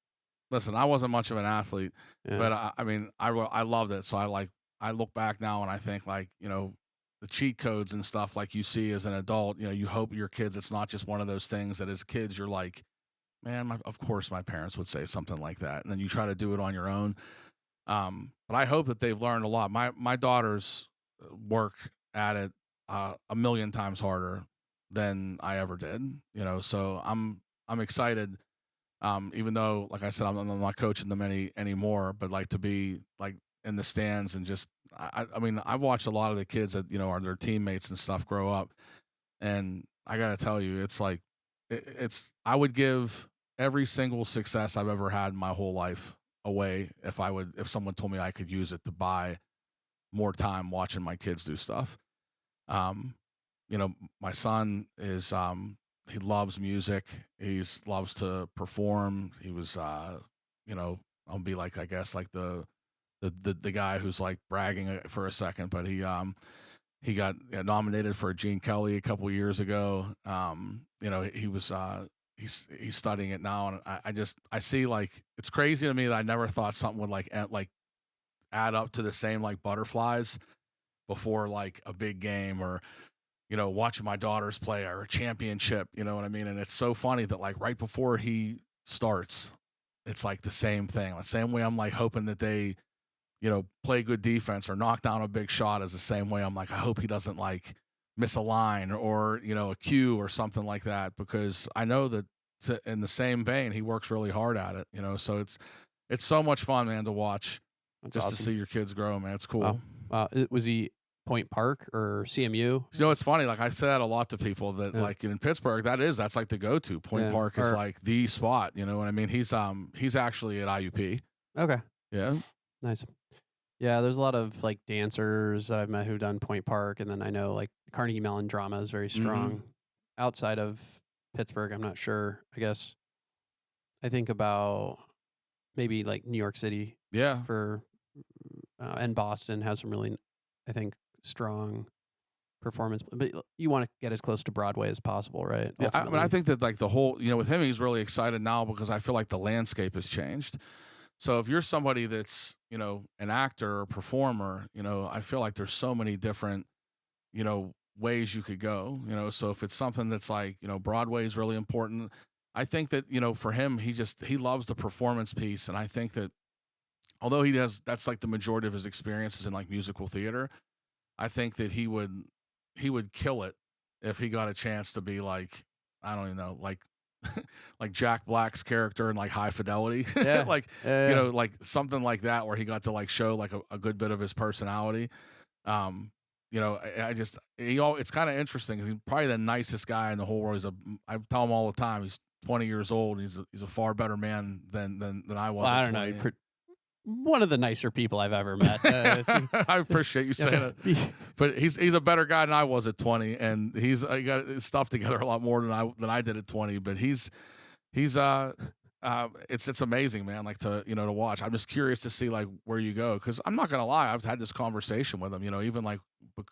Listen, I wasn't much of an athlete, Yeah. but I mean, I loved it. So I look back now and I think like, the cheat codes and stuff like you see as an adult, you hope your kids, it's not just one of those things that as kids you're like, man, of course my parents would say something like that. And then you try to do it on your own. But I hope that they've learned a lot. My daughters work at it a million times harder than I ever did, so I'm excited. Even though, like I said, I'm not coaching them anymore, but like to be like in the stands and just, I mean, I've watched a lot of the kids that, are their teammates and stuff grow up. And I got to tell you, it's like, I would give every single success I've ever had in my whole life away if someone told me I could use it to buy more time watching my kids do stuff. My son is, he loves music. He loves to perform. He was, I'll be like, I guess, like the guy who's like bragging for a second, but he got nominated for a Gene Kelly a couple years ago. He was he's studying it now, and I see, like, it's crazy to me that I never thought something would like add up to the same like butterflies before like a big game, or watching my daughters play or a championship, you know what I mean? And it's so funny that like right before he starts, it's like the same thing. The same way I'm like hoping that they, play good defense or knock down a big shot, is the same way I'm like, I hope he doesn't like miss a line or, a cue or something like that, because I know that in the same vein, he works really hard at it, so it's so much fun, man, to watch. That's just awesome. To see your kids grow, man. It's cool. Was he Point Park or CMU? It's funny. Like I said a lot to people that like in Pittsburgh, that's like the go-to. Point Park is like the spot. You know what I mean? He's actually at IUP. Okay. Yeah. Nice. Yeah, there's a lot of like dancers that I've met who've done Point Park, and then I know like Carnegie Mellon drama is very strong. Mm-hmm. Outside of Pittsburgh, I'm not sure. I guess I think about maybe like New York City. Yeah. And Boston has some really, I think, strong performance. But you want to get as close to Broadway as possible, right? Yeah, I mean, I think that like the whole, with him, he's really excited now because I feel like the landscape has changed. So if you're somebody that's, an actor or performer, I feel like there's so many different, ways you could go, so if it's something that's like, Broadway is really important. I think that, for him, he loves the performance piece. And I think that although that's like the majority of his experiences in like musical theater. I think that he would kill it if he got a chance to be like, I don't even know, like like Jack Black's character in like High Fidelity, Yeah. like Yeah. like something like that where he got to like show like a good bit of his personality. Um, it's kind of interesting because he's probably the nicest guy in the whole world. I tell him all the time he's 20 years old. He's a far better man than I was. Well, I at don't 20. know. One of the nicer people I've ever met. I appreciate you saying it, but he's a better guy than I was at 20, and he got his stuff together a lot more than I did at 20. But he's it's amazing, man. Like to watch. I'm just curious to see like where you go, because I'm not gonna lie, I've had this conversation with him. Even like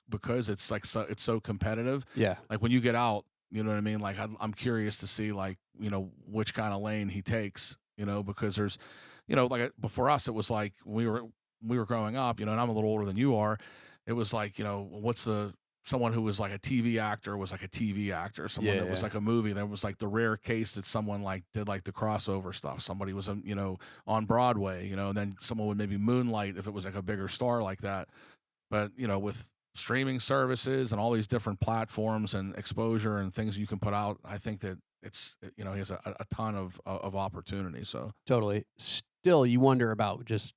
because it's like it's so competitive. Yeah. Like when you get out, you know what I mean. Like I'm curious to see like which kind of lane he takes. Because there's, like before us, it was like we were growing up, and I'm a little older than you are. It was like, someone who was like a TV actor was like a TV actor. Someone that was like a movie. There was like the rare case that someone like did like the crossover stuff. Somebody was, on Broadway, and then someone would maybe moonlight if it was like a bigger star like that. But, with streaming services and all these different platforms and exposure and things you can put out, I think that he has a ton of opportunity. So totally. Still, you wonder about just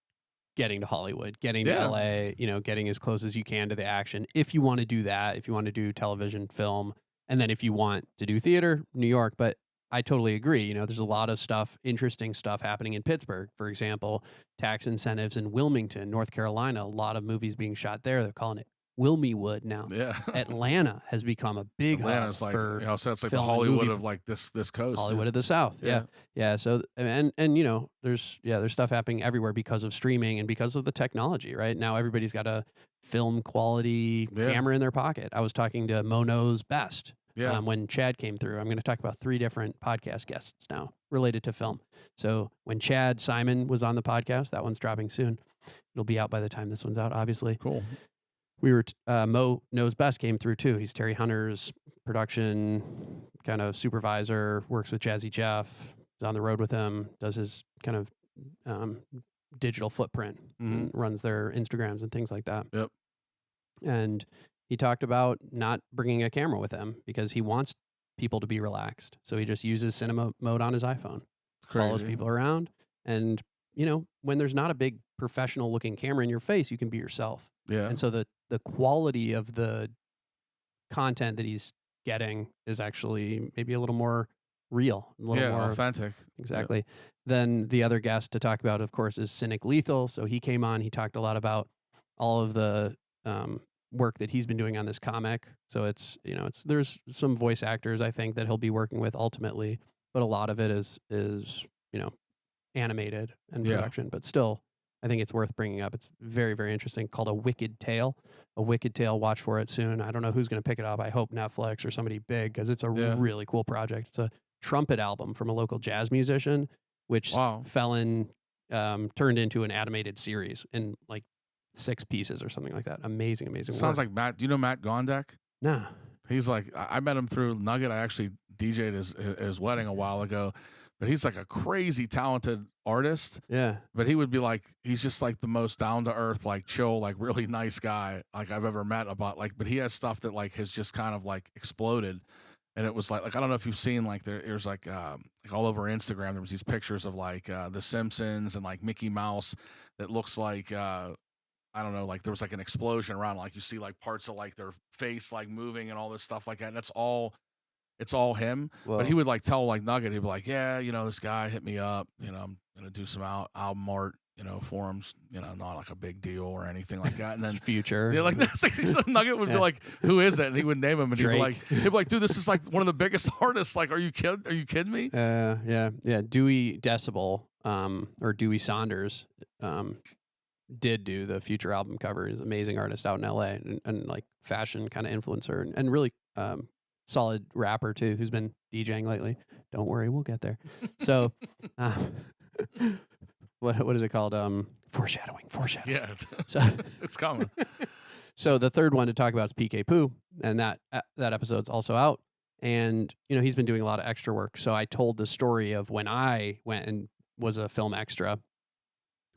getting to Hollywood, getting to LA, getting as close as you can to the action. If you want to do that, if you want to do television, film, and then if you want to do theater, New York. But I totally agree. There's a lot of stuff, interesting stuff happening in Pittsburgh, for example, tax incentives in Wilmington, North Carolina, a lot of movies being shot there. They're calling it Wilmywood now. Yeah. Atlanta has become a big Atlanta's hub like, for so it's like the Hollywood of like this coast. Hollywood of the South. Yeah. So and there's stuff happening everywhere because of streaming and because of the technology. Right now, everybody's got a film quality camera in their pocket. I was talking to Mono's Best. When Chad came through. I'm going to talk about 3 different podcast guests now related to film. So when Chad Simon was on the podcast, that one's dropping soon. It'll be out by the time this one's out, obviously. Cool. We were Mo Knows Best came through too. He's Terry Hunter's production kind of supervisor, works with Jazzy Jeff, is on the road with him, does his kind of digital footprint, and runs their Instagrams and things like that. Yep. And he talked about not bringing a camera with him because he wants people to be relaxed. So he just uses cinema mode on his iPhone, follows people around, and when there's not a big professional looking camera in your face, you can be yourself. Yeah. And so the quality of the content that he's getting is actually maybe a little more real, a little more authentic. Exactly. Yep. Then the other guest to talk about, of course, is Cynic Lethal. So he came on, he talked a lot about all of the work that he's been doing on this comic. So there's some voice actors I think that he'll be working with ultimately, but a lot of it is animated and production, but still I think it's worth bringing up. It's very, very interesting, called A Wicked Tale. A Wicked Tale, watch for it soon. I don't know who's going to pick it up. I hope Netflix or somebody big, because it's a really cool project. It's a trumpet album from a local jazz musician, which turned into an animated series in like 6 pieces or something like that. Amazing Sounds like Matt. Do you know Matt Gondek? Nah. He's like, I met him through Nugget. I actually DJ'd his wedding a while ago. But he's like a crazy talented artist. Yeah. But he would be like, he's just like the most down to earth, like chill, like really nice guy like I've ever met. But he has stuff that like has just kind of like exploded. And it was like I don't know if you've seen like there's like all over Instagram, there was these pictures of like The Simpsons and like Mickey Mouse that looks like I don't know, like there was like an explosion around, like you see like parts of like their face like moving and all this stuff like that. And it's all him. Whoa. But he would like tell like Nugget, he'd be like, yeah, this guy hit me up, I'm gonna do some album art, for him, not like a big deal or anything like that. And then Future. Yeah, like that's like, so Nugget would be like, who is it? And he would name him and he'd be like, dude, this is like one of the biggest artists. Like, are you kidding me? Yeah. Dewey Decibel, or Dewey Saunders, did do the Future album cover. He's an amazing artist out in LA and like fashion kind of influencer and really solid rapper too, who's been DJing lately. Don't worry, we'll get there. So what is it called? Foreshadowing. Yeah. So it's coming. So the third one to talk about is PK Poo, and that episode's also out. And he's been doing a lot of extra work. So I told the story of when I went and was a film extra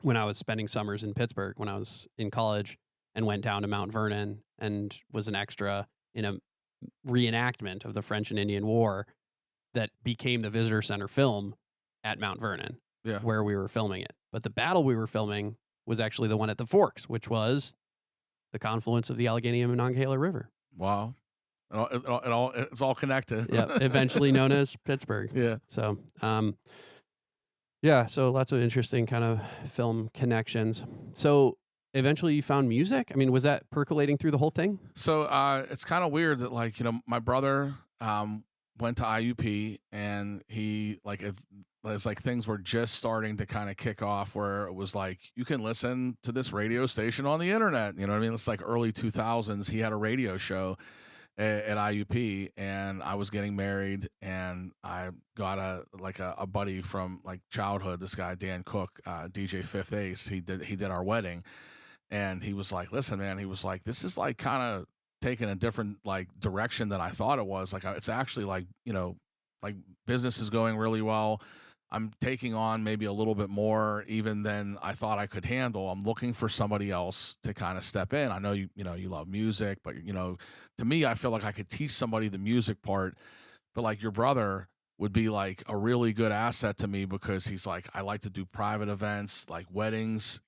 when I was spending summers in Pittsburgh when I was in college, and went down to Mount Vernon and was an extra in a reenactment of the French and Indian War that became the visitor center film at Mount Vernon, Yeah. where we were filming it. But the battle we were filming was actually the one at the Forks, which was the confluence of the Allegheny and Monongahela River. Wow. It's all connected. Yeah, eventually known as Pittsburgh. Yeah. So, yeah, so lots of interesting kind of film connections. So, eventually you found music? I mean, was that percolating through the whole thing? So, it's kind of weird that, like, my brother went to IUP, and he, like, it's like things were just starting to kind of kick off, where it was like, you can listen to this radio station on the internet. You know what I mean? It's like early 2000s. He had a radio show at IUP, and I was getting married, and I got a buddy from like childhood, this guy Dan Cook, DJ Fifth Ace. He did our wedding, and he was like, listen, man, he was like, this is like kind of taking a different like direction than I thought it was. Like, it's actually like, like business is going really well. I'm taking on maybe a little bit more even than I thought I could handle. I'm looking for somebody else to kind of step in. I know you love music, but to me, I feel like I could teach somebody the music part, but like your brother would be like a really good asset to me, because he's like, I like to do private events, like weddings.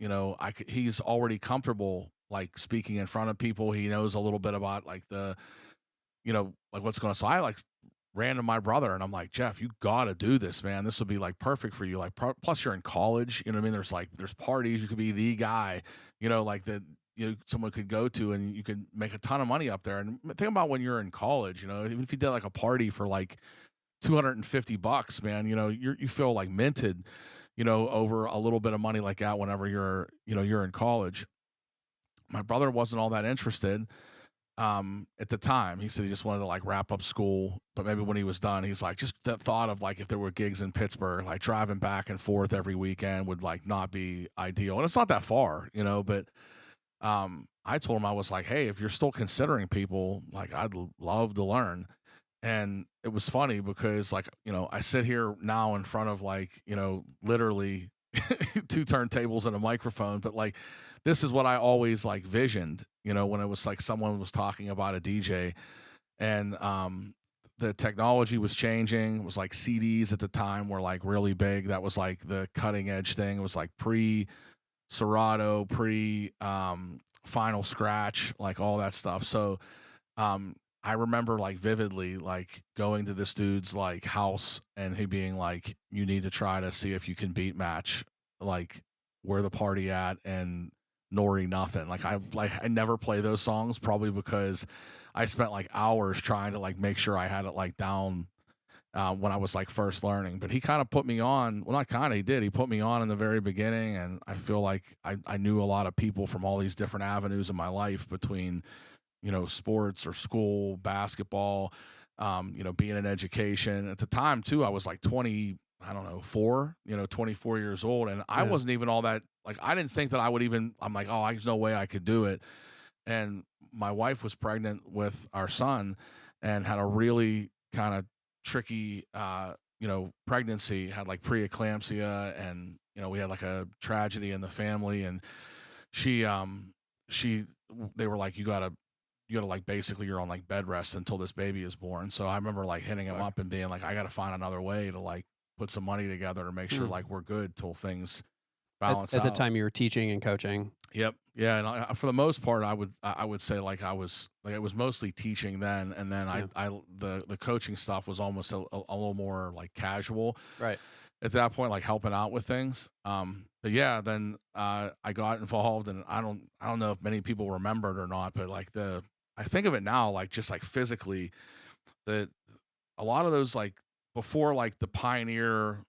He's already comfortable like speaking in front of people. He knows a little bit about like like what's going on. So I like ran to my brother, and I'm like, Jeff, you got to do this, man. This would be like perfect for you. Like, plus you're in college, you know what I mean? There's parties. You could be the guy, like that, someone could go to, and you could make a ton of money up there. And think about when you're in college, even if you did like a party for like $250, man, you feel like minted, over a little bit of money like that whenever you're in college. My brother wasn't all that interested. At the time, he said he just wanted to like wrap up school, but maybe when he was done, he's like, just that thought of like, if there were gigs in Pittsburgh, like driving back and forth every weekend would like not be ideal. And it's not that far, but, I told him, I was like, hey, if you're still considering people, like, I'd love to learn. And it was funny because like, I sit here now in front of like, literally 2 turntables and a microphone, but like, this is what I always like visioned, when it was like someone was talking about a DJ, and the technology was changing. It was like CDs at the time were like really big. That was like the cutting edge thing. It was like pre Serato, pre Final Scratch, like all that stuff. So I remember like vividly like going to this dude's like house, and he being like, you need to try to see if you can beat match like Where the Party At and Nori Nothing. Like I never play those songs, probably because I spent like hours trying to like make sure I had it like down when I was like first learning. But he kind of put me on. Well, not kind of, he did. He put me on in the very beginning, and I feel like I knew a lot of people from all these different avenues in my life, between sports or school, basketball, being in education. At the time too, I was like 24 years old, and I wasn't even all that, like, I didn't think that I would even, I'm like, oh, there's no way I could do it. And my wife was pregnant with our son, and had a really kind of tricky pregnancy, had like preeclampsia, and we had like a tragedy in the family, and they were like, you gotta like, basically you're on like bed rest until this baby is born. So I remember like hitting him up and being like, I gotta find another way to like put some money together to make sure like we're good till things balance at out. the time you were teaching and coaching. Yep. Yeah. And for the most part, I would say like I was like, it was mostly teaching then. And then the coaching stuff was almost a little more like casual. Right. At that point, like helping out with things. But yeah, then I got involved, and I don't know if many people remember it or not, but like I think of it now, like just like physically, that a lot of those, like before like the Pioneer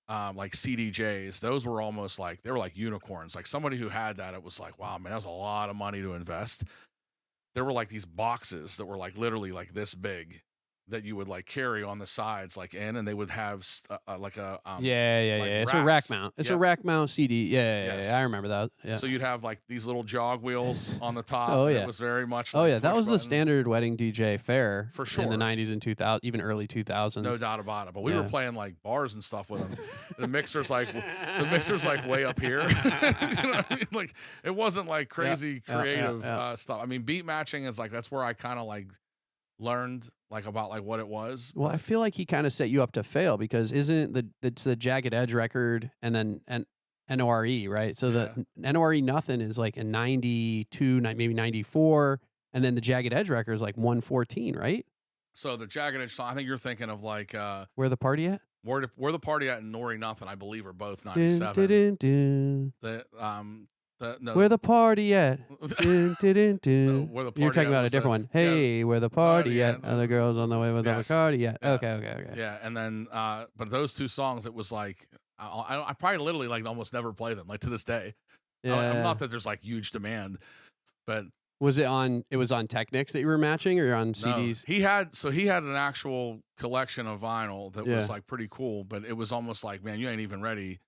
like CDJs, those were almost like, they were like unicorns. Like somebody who had that, it was like, wow, man, that was a lot of money to invest. There were like these boxes that were like literally like this big, that you would like carry on the sides, like and they would have like a like It's a rack racks. mount. It's a rack mount CD. Yes. I remember that. Yeah. So you'd have like these little jog wheels on the top. Oh, and yeah. It was very much. Oh like yeah, that push was the button. standard wedding DJ fare For sure in the 90s and 2000, even early 2000s. No doubt about it. But we were playing like bars and stuff with them. The mixer's like way up here. You know what I mean? Like it wasn't like crazy creative stuff. I mean, beat matching is like that's where I kind of like learned like about like what it was. Well, I feel like he kind of set you up to fail because it's the Jagged Edge record and then NORE, right? So the NORE nothing is like a 92, maybe 94, and then the Jagged Edge record is like 114, right? So the Jagged Edge song, I think you're thinking of like Where the Party At? Where the Party At and Nori Nothing, I believe, are both 97. Where the Party At? Where the Party You're talking At about a was different one. Hey, where the party at? Other girls on the way with the party at. Yeah. Okay. Yeah, and then but those two songs, it was like I probably literally like almost never play them like to this day. Yeah. Not that there's like huge demand, but was it on Technics that you were matching or on CDs? No. He had an actual collection of vinyl that was like pretty cool, but it was almost like, man, you ain't even ready.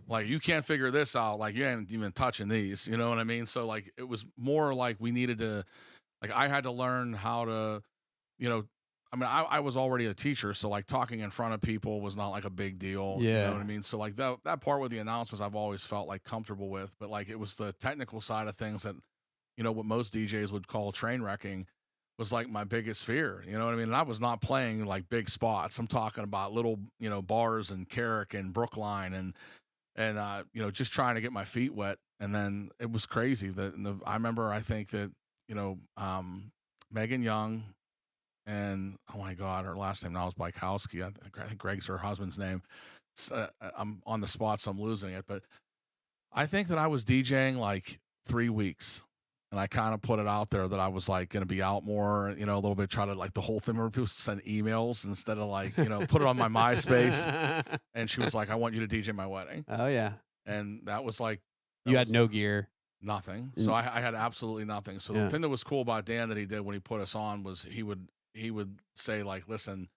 Like you can't figure this out. Like you ain't even touching these. You know what I mean? So like it was more like we needed to, like I had to learn how to, you know, I mean, I was already a teacher, so like talking in front of people was not like a big deal. Yeah. You know what I mean? So like that part with the announcements I've always felt like comfortable with, but like it was the technical side of things that, you know, what most DJs would call train wrecking was like my biggest fear. You know what I mean? And I was not playing like big spots. I'm talking about little, you know, bars and Carrick and Brookline and you know, just trying to get my feet wet. And then it was crazy that I remember, I think that, you know, Megan Young and, oh my God, her last name now is Bykowski. I think Greg's her husband's name. I'm on the spot, so I'm losing it. But I think that I was DJing like 3 weeks. And I kind of put it out there that I was like going to be out more, you know, a little bit, try to like the whole thing where people send emails instead of like, you know, put it on my MySpace. And she was like, I want you to DJ my wedding. Oh, yeah. And that was like. You had no gear. Nothing. So I had absolutely nothing. So the thing that was cool about Dan that he did when he put us on was he would say like, listen,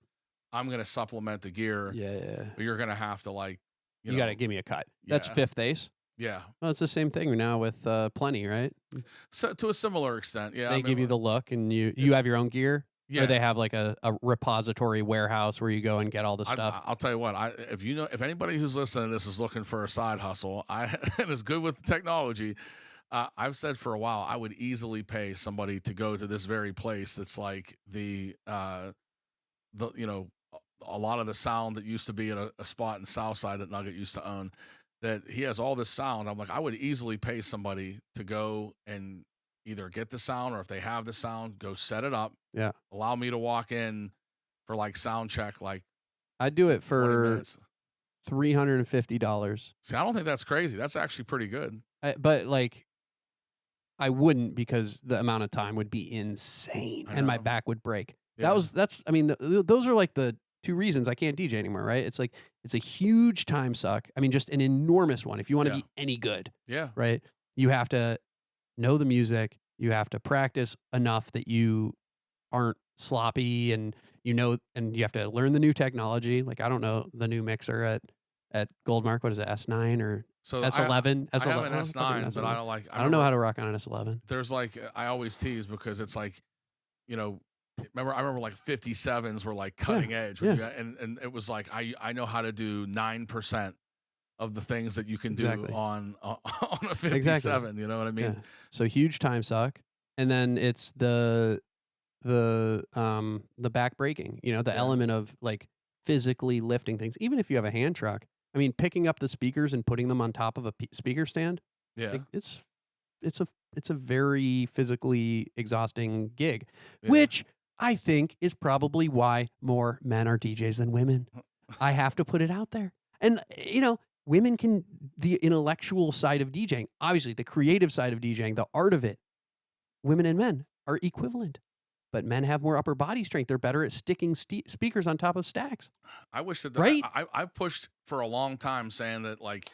I'm going to supplement the gear. Yeah. But you're going to have to like, you got to give me a cut. That's Fifth Ace. Yeah. Well, it's the same thing now with Plenty, right? So to a similar extent, yeah. They give you the look, and you have your own gear. Yeah. Or they have like a repository warehouse where you go and get all the stuff. I'll tell you what. If anybody who's listening to this is looking for a side hustle, and is good with the technology, I've said for a while I would easily pay somebody to go to this very place. That's like the you know, a lot of the sound that used to be at a spot in Southside that Nugget used to own. That he has all this sound. I'm like, I would easily pay somebody to go and either get the sound, or if they have the sound, go set it up. Yeah. Allow me to walk in for like sound check. Like I do it for $350. See, I don't think that's crazy. That's actually pretty good. But like, I wouldn't, because the amount of time would be insane and my back would break. Yeah. I mean, those are like the two reasons I can't DJ anymore, right? It's like, it's a huge time suck. I mean, just an enormous one. If you want to be any good, right? You have to know the music. You have to practice enough that you aren't sloppy, and and you have to learn the new technology. Like, I don't know the new mixer at Goldmark. What is it, S9 or S11? I have an S9, but I don't know how to rock on an S11. There's like, I always tease because it's like, you know, I remember like 57s were like cutting edge. And it was like, I know how to do 9% of the things that you can do on a 57. You know what I mean? Yeah. So huge time suck. And then it's the back breaking, you know, the element of like physically lifting things. Even if you have a hand truck, I mean, picking up the speakers and putting them on top of a speaker stand. Yeah. Like, it's a very physically exhausting gig, which I think is probably why more men are DJs than women. I have to put it out there. And, you know, women can, the intellectual side of DJing, obviously the creative side of DJing, the art of it, women and men are equivalent. But men have more upper body strength. They're better at sticking speakers on top of stacks. I wish that, right? I've pushed for a long time saying that, like,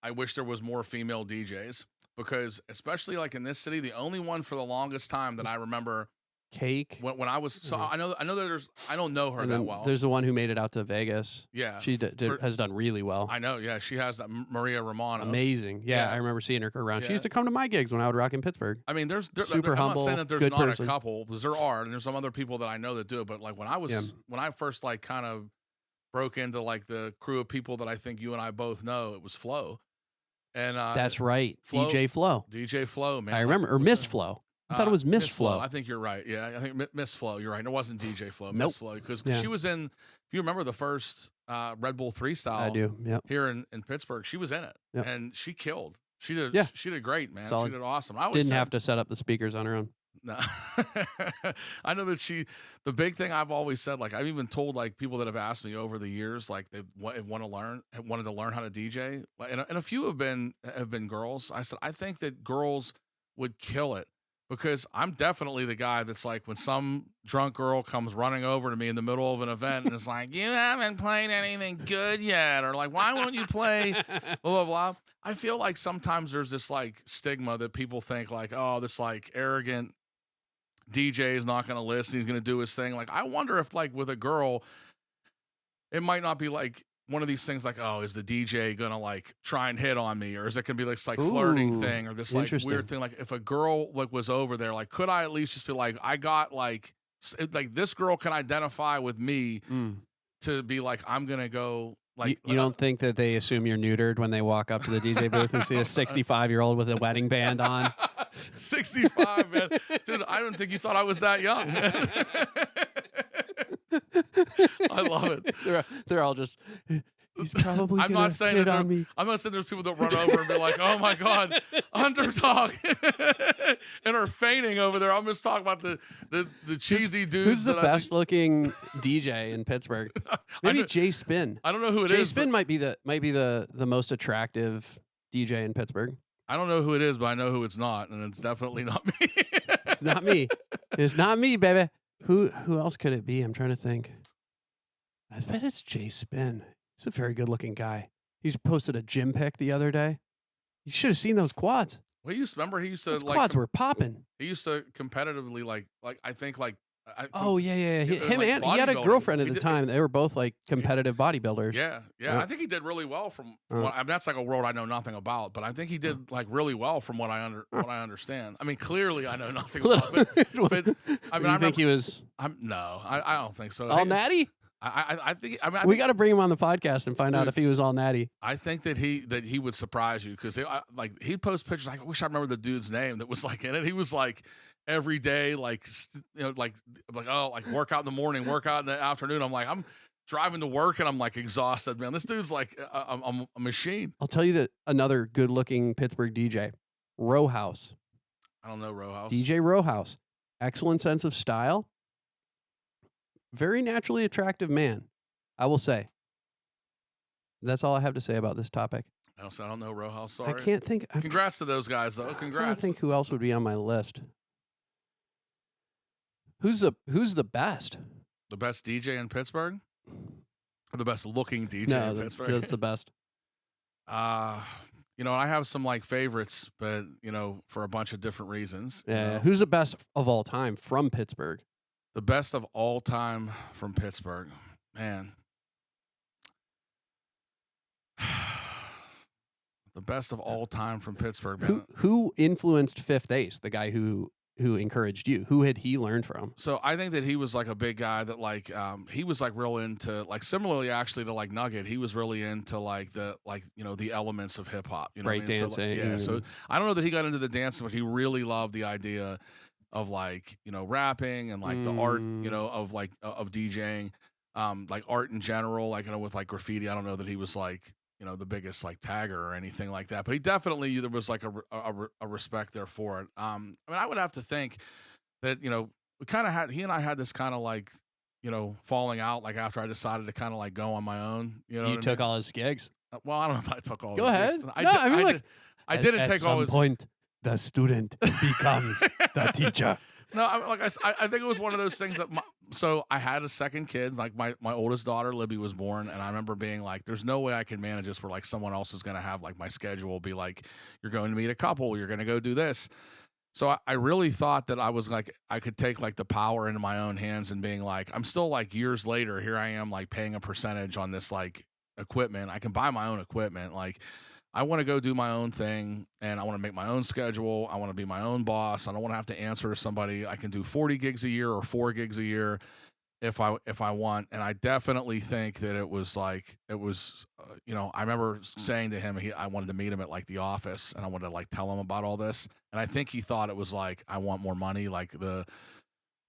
I wish there was more female DJs, because especially like in this city, the only one for the longest time that I remember Cake. When I was, so I know that I don't know her that well. There's the one who made it out to Vegas. Yeah. She has done really well. I know. Yeah. She has that Maria Romano. Amazing. Yeah. I remember seeing her around. Yeah. She used to come to my gigs when I would rock in Pittsburgh. I mean, super humble. I'm not saying that there's not person. A couple, because there are, and there's some other people that I know that do it. But like when I first like kind of broke into like the crew of people that I think you and I both know, it was Flo. And that's right. DJ Flo, man. I remember, or Miss Flo. I thought it was Miss Flo. I think you're right. Yeah, I think Miss Flo. You're right. And it wasn't DJ Flo. Nope. Miss Flo, because she was in. If you remember the first Red Bull 3 style, I do. Yep. Here in Pittsburgh, she was in it, and she killed. She did. Yeah. She did great, man. Solid. She did awesome. Didn't have to set up the speakers on her own. No, I know that the big thing I've always said, like I've even told like people that have asked me over the years, like they wanted to learn how to DJ, and a few have been girls. I said I think that girls would kill it, because I'm definitely the guy that's like when some drunk girl comes running over to me in the middle of an event and is like, "You haven't played anything good yet," or like, "Why won't you play?" blah blah blah. I feel like sometimes there's this like stigma that people think like, oh, this like arrogant DJ is not going to listen. He's going to do his thing. Like, I wonder if like with a girl, it might not be like one of these things like, oh, is the DJ going to like try and hit on me? Or is it going to be this like flirting thing or this like weird thing? Like if a girl like was over there, like, could I at least just be like, I got like this girl can identify with me to be like, I'm going to go. Like, you don't think that they assume you're neutered when they walk up to the DJ booth and see a 65-year-old with a wedding band on? 65, man. Dude, I don't think you thought I was that young. I love it. They're all just, he's probably I'm not saying there's people that run over and be like, oh my God, Underdog, and are fainting over there. I'm just talking about the cheesy dudes. Who's the best looking DJ in Pittsburgh? Maybe Jay Spin. I don't know who it is. Jay Spin might be the most attractive DJ in Pittsburgh. I don't know who it is, but I know who it's not, and it's definitely not me. It's not me. It's not me, baby. Who else could it be? I'm trying to think. I bet it's Jay Spin. He's a very good-looking guy. He's posted a gym pic the other day. You should have seen those quads. Well, he used to those quads were popping. He used to competitively like I think like. Oh yeah. Him and he had a girlfriend at the time. They were both like competitive bodybuilders. Yeah. I think he did really well from. I mean, that's like a world I know nothing about, but I think he did like really well from what I understand. I mean, clearly I know nothing about it. But I mean, I think he was. No, I don't think so. All natty. I think we got to bring him on the podcast and find out if he was all natty. I think that he would surprise you, because like he'd post pictures. I wish I remember the dude's name that was like in it. He was like every day, like like work out in the morning, work out in the afternoon. I'm like, I'm driving to work and I'm like exhausted, man. This dude's like a machine. I'll tell you that another good looking Pittsburgh DJ, Row House. I don't know Row House. DJ Row House, excellent sense of style. Very naturally attractive man, I will say. That's all I have to say about this topic. I don't know Row House. Sorry. I can't think. Congrats to those guys, though. Congrats. I don't think who else would be on my list. Who's the best? The best DJ in Pittsburgh? Or the best looking DJ in Pittsburgh? That's the best. I have some like favorites, but for a bunch of different reasons. Yeah. Who's the best of all time from Pittsburgh? The best of all time from Pittsburgh, man. The best of all time from Pittsburgh, man. Who influenced Fifth Ace? The guy who encouraged you? Who had he learned from? So I think that he was like a big guy that like he was like real into like similarly actually to like Nugget. He was really into like the elements of hip hop. Break dancing. So I don't know that he got into the dancing, but he really loved the idea of like rapping and like the art of like of DJing, like art in general, like with like graffiti. I don't know that he was like the biggest like tagger or anything like that, but he definitely there was like a respect there for it. I mean, I would have to think that we kind of he and I had this kind of like falling out like after I decided to kind of like go on my own. You took all his gigs. Well, I don't know if I took all. Go ahead. Gigs. I didn't take all his. At some point, the student becomes the teacher. No, I think it was one of those things that. So I had a second kid. Like my oldest daughter, Libby, was born, and I remember being like, "There's no way I can manage this where like someone else is going to have like my schedule be like, you're going to meet a couple, you're going to go do this." So I really thought that I was like, I could take like the power into my own hands and being like, I'm still like years later, here I am like paying a percentage on this like equipment. I can buy my own equipment. Like I want to go do my own thing and I want to make my own schedule. I want to be my own boss. I don't want to have to answer to somebody. I can do 40 gigs a year or 4 gigs a year if I want. And I definitely think that it was like I remember saying to him I wanted to meet him at like the office and I wanted to like tell him about all this. And I think he thought it was like I want more money, like the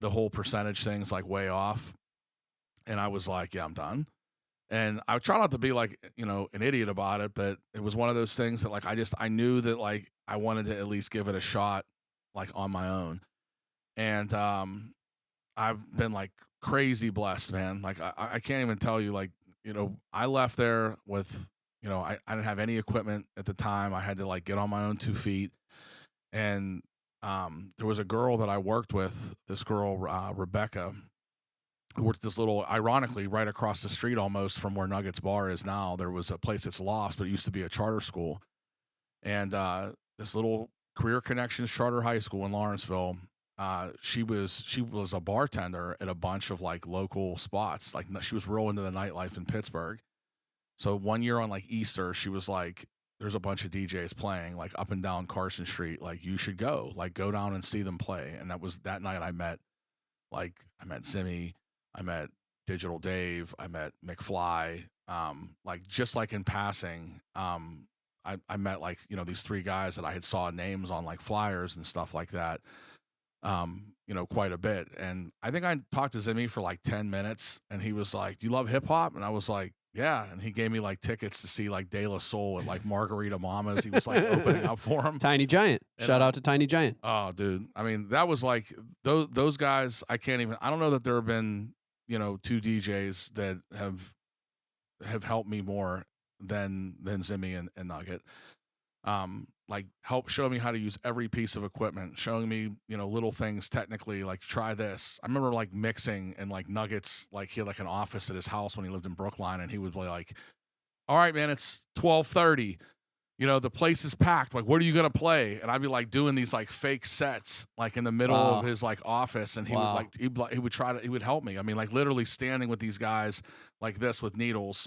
whole percentage thing's like way off. And I was like, yeah, I'm done. And I try not to be like, an idiot about it, but it was one of those things that like I knew that like I wanted to at least give it a shot like on my own. And I've been like crazy blessed, man. Like I can't even tell you, like, I left there with, I didn't have any equipment at the time. I had to like get on my own 2 feet. And there was a girl that I worked with, this girl, Rebecca, who worked this little, ironically, right across the street almost from where Nuggets Bar is now. There was a place that's lost, but it used to be a charter school. And this little Career Connections Charter High School in Lawrenceville, she was a bartender at a bunch of like local spots. Like she was real into the nightlife in Pittsburgh. So one year on like Easter, she was like, there's a bunch of DJs playing like up and down Carson Street. Like you should go down and see them play. And that night I met Zimmy, I met Digital Dave, I met McFly. Like just like in passing, I met like, these 3 guys that I had saw names on like flyers and stuff like that. Quite a bit. And I think I talked to Zimmy for like 10 minutes and he was like, do you love hip hop? And I was like, yeah. And he gave me like tickets to see like De La Soul at like Margarita Mama's. He was like opening up for him. Tiny Giant. Shout out to Tiny Giant. Oh, dude. I mean, that was like those guys. I don't know that there have been, 2 DJs that have helped me more than Zimmy and Nugget. Like help show me how to use every piece of equipment, showing me, little things technically, like try this. I remember like mixing and like Nuggets, like he had like an office at his house when he lived in Brookline and he would be like, all right, man, it's 12:30. The place is packed. Like, what are you going to play? And I'd be like doing these like fake sets, like in the middle of his like office. And he would help me. I mean, like literally standing with these guys like this with needles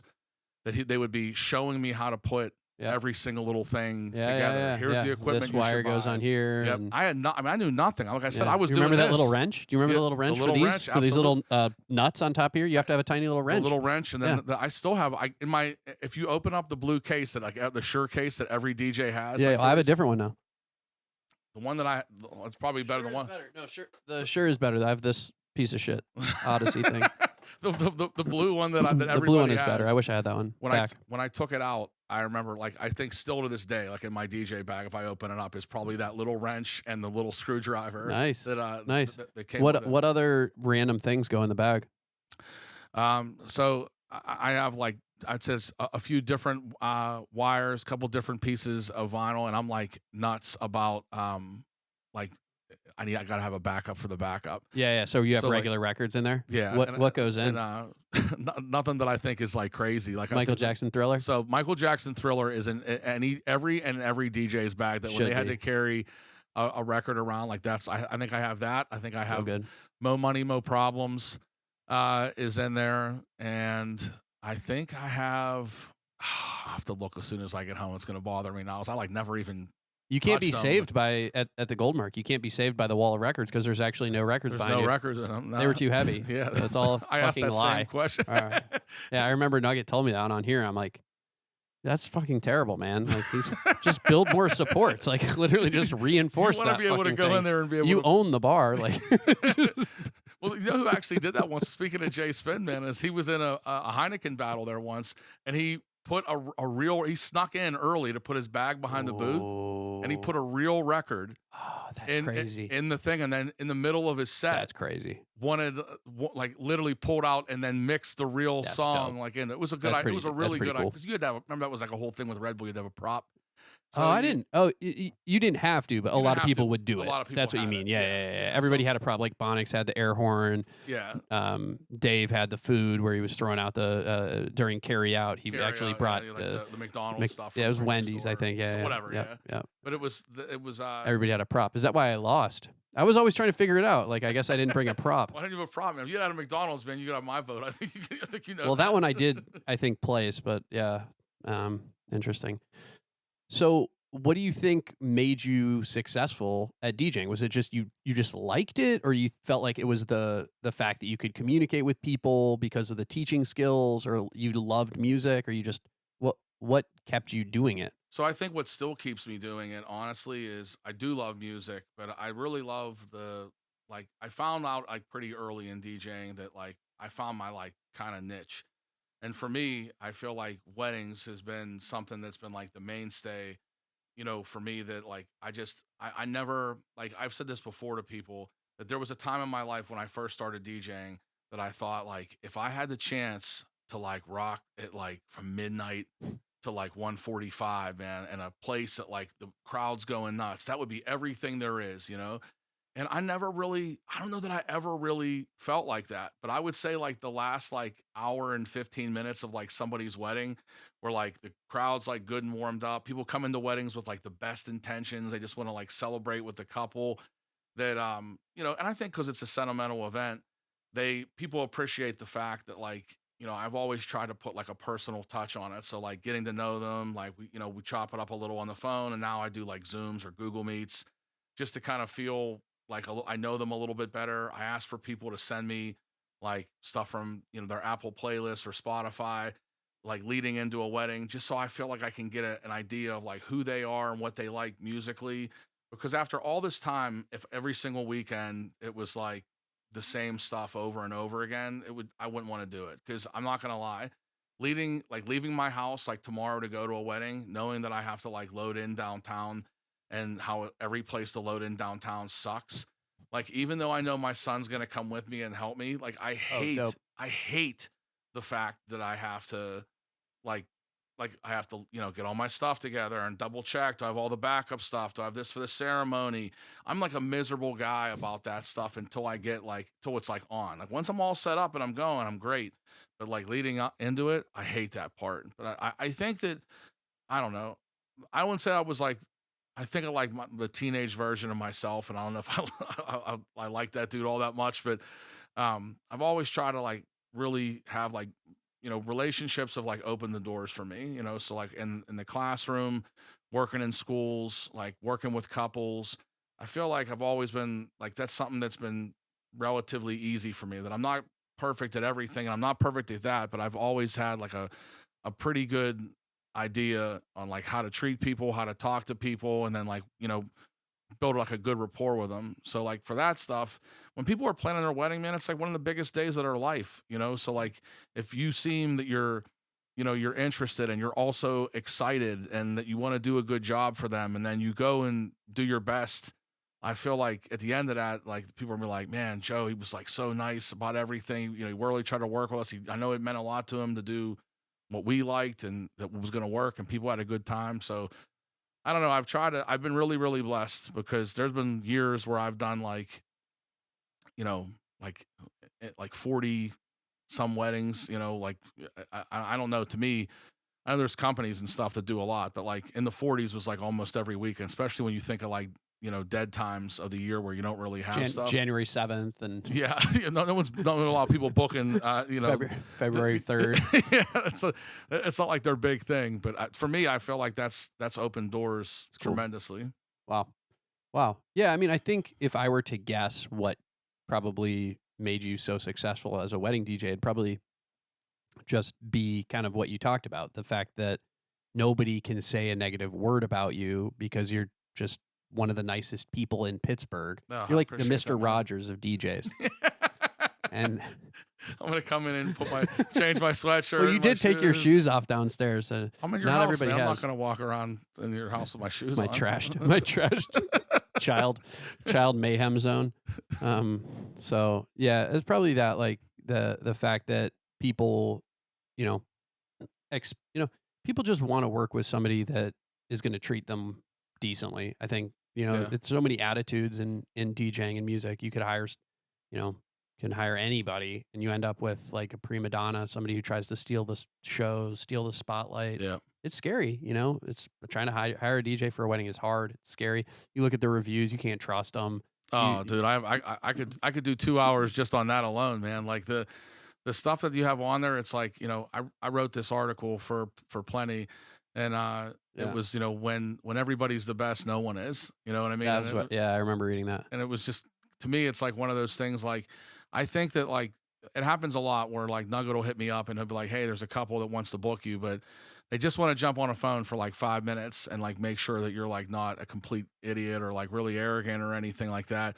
they would be showing me how to put every single little thing together. Here's the equipment. This wire goes on here. Yep. I knew nothing. Like I said, I was doing. Remember that little wrench? Do you remember the little wrench for these little nuts on top here? You have to have a tiny little wrench. A little wrench, and then I still have. If you open up the blue case that like the Shure case that every DJ has. Yeah, I have a different one now. The one that it's probably better than one. Better. No, the Shure is better. I have this piece of shit Odyssey thing. The blue one that everybody the blue one is has. better. I wish I had that one. When I took it out, I remember like I think still to this day, like in my DJ bag, if I open it up, is probably that little wrench and the little screwdriver. Nice. Nice. That came what other random things go in the bag? So I have like I'd say a few different wires, couple different pieces of vinyl, and I'm like nuts about like. I got to have a backup for the backup. Yeah. So you have regular recory in there? Yeah. What goes in? Nothing that I think is like crazy. Like Michael Jackson Thriller? So Michael Jackson Thriller is in every DJ's bag that when they had to carry a record around like that's. I think I have that. I think I have Mo Money, Mo Problems is in there. And I think I have. I have to look as soon as I get home. It's going to bother me now. So I like never even. You can't be saved at the Goldmark. You can't be saved by the wall of records because there's actually no records behind you. There's no records in them. No. They were too heavy. Yeah. So it's all a fucking I asked that lie. same question. Right. Yeah, I remember Nugget told me that on here. I'm like, that's fucking terrible, man. Like, just build more supports. Like, literally just reinforce that. You want to be able to go thing. in there and be able You to... own the bar. Like... Well, you know who actually did that once? Speaking of Jay Spin, man, is he was in a Heineken battle there once, and he put he snuck in early to put his bag behind the booth, and he put a real record crazy. In the thing, and then in the middle of his set, that's crazy. Like literally pulled out and then mixed the real song dope. Like in it was a good. It was a really good. Because you had to remember that was like a whole thing with Red Bull. You had to have a prop Oh, So I didn't. Oh, you didn't have to, but a you didn't lot of have people to. would do A it. lot of people That's what you had it. mean. Yeah, Yeah, yeah, yeah. yeah. Everybody So had a prop. Like Bonix had the air horn. yeah, Dave had the food where he was throwing out the during carry out. He carry actually out, brought yeah, like the McDonald's stuff yeah, from it the was grocery Wendy's, I store, think. Yeah, so yeah, whatever. yep, Yeah, yep. but it was Everybody had a prop. Is that why I lost? I was always trying to figure it out. Like, I guess I didn't bring a prop. Why didn't you have a problem? If you had a McDonald's, man, you could have my vote. I think you know. Well, that one I did, I think, place, but yeah, interesting. So, what do you think made you successful at DJing? Was it just you just liked it, or you felt like it was the fact that you could communicate with people because of the teaching skills, or you loved music, or you just what kept you doing it? So I think what still keeps me doing it, honestly, is I do love music, but I really love I found out like pretty early in DJing that like I found my like kind of niche. And for me, I feel like weddings has been something that's been like the mainstay, for me that like I never like I've said this before to people that there was a time in my life when I first started DJing that I thought like if I had the chance to like rock it like from midnight to like 1:45, man, and a place that like the crowd's going nuts, that would be everything there is. And I don't know that I ever really felt like that, but I would say like the last like hour and 15 minutes of like somebody's wedding where like the crowd's like good and warmed up. People come into weddings with like the best intentions. They just want to like celebrate with the couple that, and I think cause it's a sentimental event, people appreciate the fact that like, I've always tried to put like a personal touch on it. So like getting to know them, like we chop it up a little on the phone, and now I do like Zooms or Google Meets just to kind of feel like I know them a little bit better. I ask for people to send me like stuff from their Apple playlist or Spotify, like leading into a wedding, just so I feel like I can get an idea of like who they are and what they like musically. Because after all this time, if every single weekend it was like the same stuff over and over again, I wouldn't want to do it. Because I'm not gonna lie, leaving my house like tomorrow to go to a wedding, knowing that I have to like load in downtown and how every place to load in downtown sucks. Like, even though I know my son's gonna come with me and help me, like Dope. I hate the fact that I have to like I have to, get all my stuff together and double check. Do I have all the backup stuff? Do I have this for the ceremony? I'm like a miserable guy about that stuff until I get till it's like on. Like once I'm all set up and I'm going, I'm great. But like leading up into it, I hate that part. But I think that I don't know. I wouldn't say I was like I think I like the teenage version of myself, and I don't know if I like that dude all that much, but I've always tried to like really have like relationships have like opened the doors for me, so like in the classroom, working in schools, like working with couples. I feel like I've always been like that's something that's been relatively easy for me. That I'm not perfect at everything, and I'm not perfect at that, but I've always had like a pretty good idea on like how to treat people, how to talk to people, and then like, build like a good rapport with them. So like for that stuff, when people are planning their wedding, man, it's like one of the biggest days of their life. So like if you seem that you're interested and you're also excited and that you want to do a good job for them, and then you go and do your best. I feel like at the end of that, like people are gonna be like, man, Joe, he was like so nice about everything. He really tried to work with us. I know it meant a lot to him to do what we liked and that was going to work, and people had a good time. So I don't know. I've been really, really blessed because there's been years where I've done like, you know, like, like 40 some weddings, like, I don't know. To me, I know there's companies and stuff that do a lot, but like in the 40s was like almost every weekend, especially when you think of like, dead times of the year where you don't really have stuff. January 7th and yeah, no one's not a lot of people booking. February 3rd. Yeah, it's not like their big thing, but for me, I feel like that's opened doors tremendously. Wow, wow. Yeah, I mean, I think if I were to guess what probably made you so successful as a wedding DJ, it'd probably just be kind of what you talked about, the fact that nobody can say a negative word about you because you're just one of the nicest people in Pittsburgh. Oh, You're like the appreciate Mr. that, man. Rogers of DJs. And I'm gonna come in and change my sweatshirt. well, you and my did take your shoes. shoes off downstairs. I'm in your not house, everybody man. I'm has. not gonna walk around in your house with my shoes my on. trashed child mayhem zone. So yeah, it's probably that, like the fact that people, you know, people just want to work with somebody that is going to treat them decently. I think, you know, Yeah. it's so many attitudes in DJing and music. You could hire, you know, can hire anybody, and you end up with like a prima donna, somebody who tries to steal the show, steal the spotlight. Yeah. It's scary, you know. It's trying to hire a DJ for a wedding is hard. It's scary. You look at the reviews, you can't trust them. Oh, dude, I could do 2 hours just on that alone, man. Like the stuff that you have on there, it's like, you know, I wrote this article for Plenty, and it was, you know, when everybody's the best, no one is. You know what I mean? That's what, yeah, I remember reading that. And it was just, to me, it's like one of those things. Like, I think that like it happens a lot where like Nugget will hit me up and he'll be like, hey, there's a couple that wants to book you, but they just want to jump on a phone for like 5 minutes and like make sure that you're like not a complete idiot or like really arrogant or anything like that.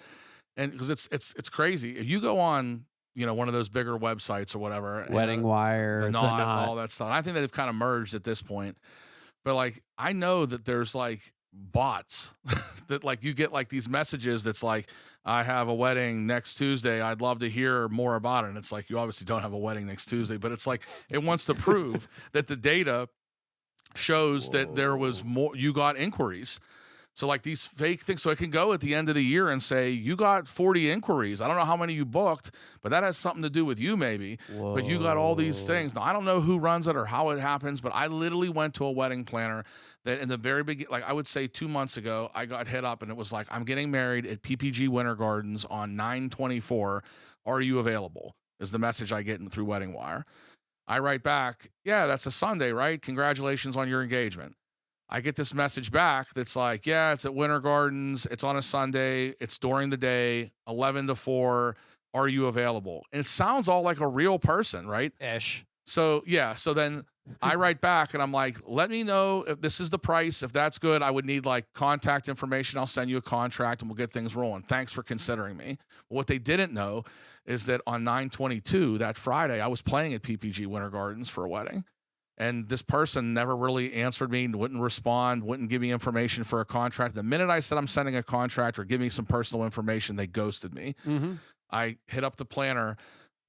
And because it's crazy. If you go on, you know, one of those bigger websites or whatever, Wedding Wire, the Knot, all that stuff. And I think that they've kind of merged at this point. But like, I know that there's like bots that like you get like these messages that's like, I have a wedding next Tuesday, I'd love to hear more about it. And it's like, you obviously don't have a wedding next Tuesday, but it's like it wants to prove that the data shows that there was more, you got inquiries. So like these fake things, so it can go at the end of the year and say, you got 40 inquiries. I don't know how many you booked, but that has something to do with you maybe. Whoa. But you got all these things. Now, I don't know who runs it or how it happens, but I literally went to a wedding planner that in the very beginning, like I would say 2 months ago, I got hit up and it was like, I'm getting married at PPG Winter Gardens on 9/24. Are you available? Is the message I get through Wedding Wire. I write back, yeah, that's a Sunday, right? Congratulations on your engagement. I get this message back that's like, yeah, it's at Winter Gardens. It's on a Sunday. It's during the day, 11 to 4. Are you available? And it sounds all like a real person, right? Ish. So, yeah. So then I write back and I'm like, let me know if this is the price. If that's good, I would need like contact information. I'll send you a contract and we'll get things rolling. Thanks for considering me. What they didn't know is that on 9/22, that Friday, I was playing at PPG Winter Gardens for a wedding. And this person never really answered me, wouldn't respond, wouldn't give me information for a contract. The minute I said I'm sending a contract or give me some personal information, they ghosted me. Mm-hmm. I hit up the planner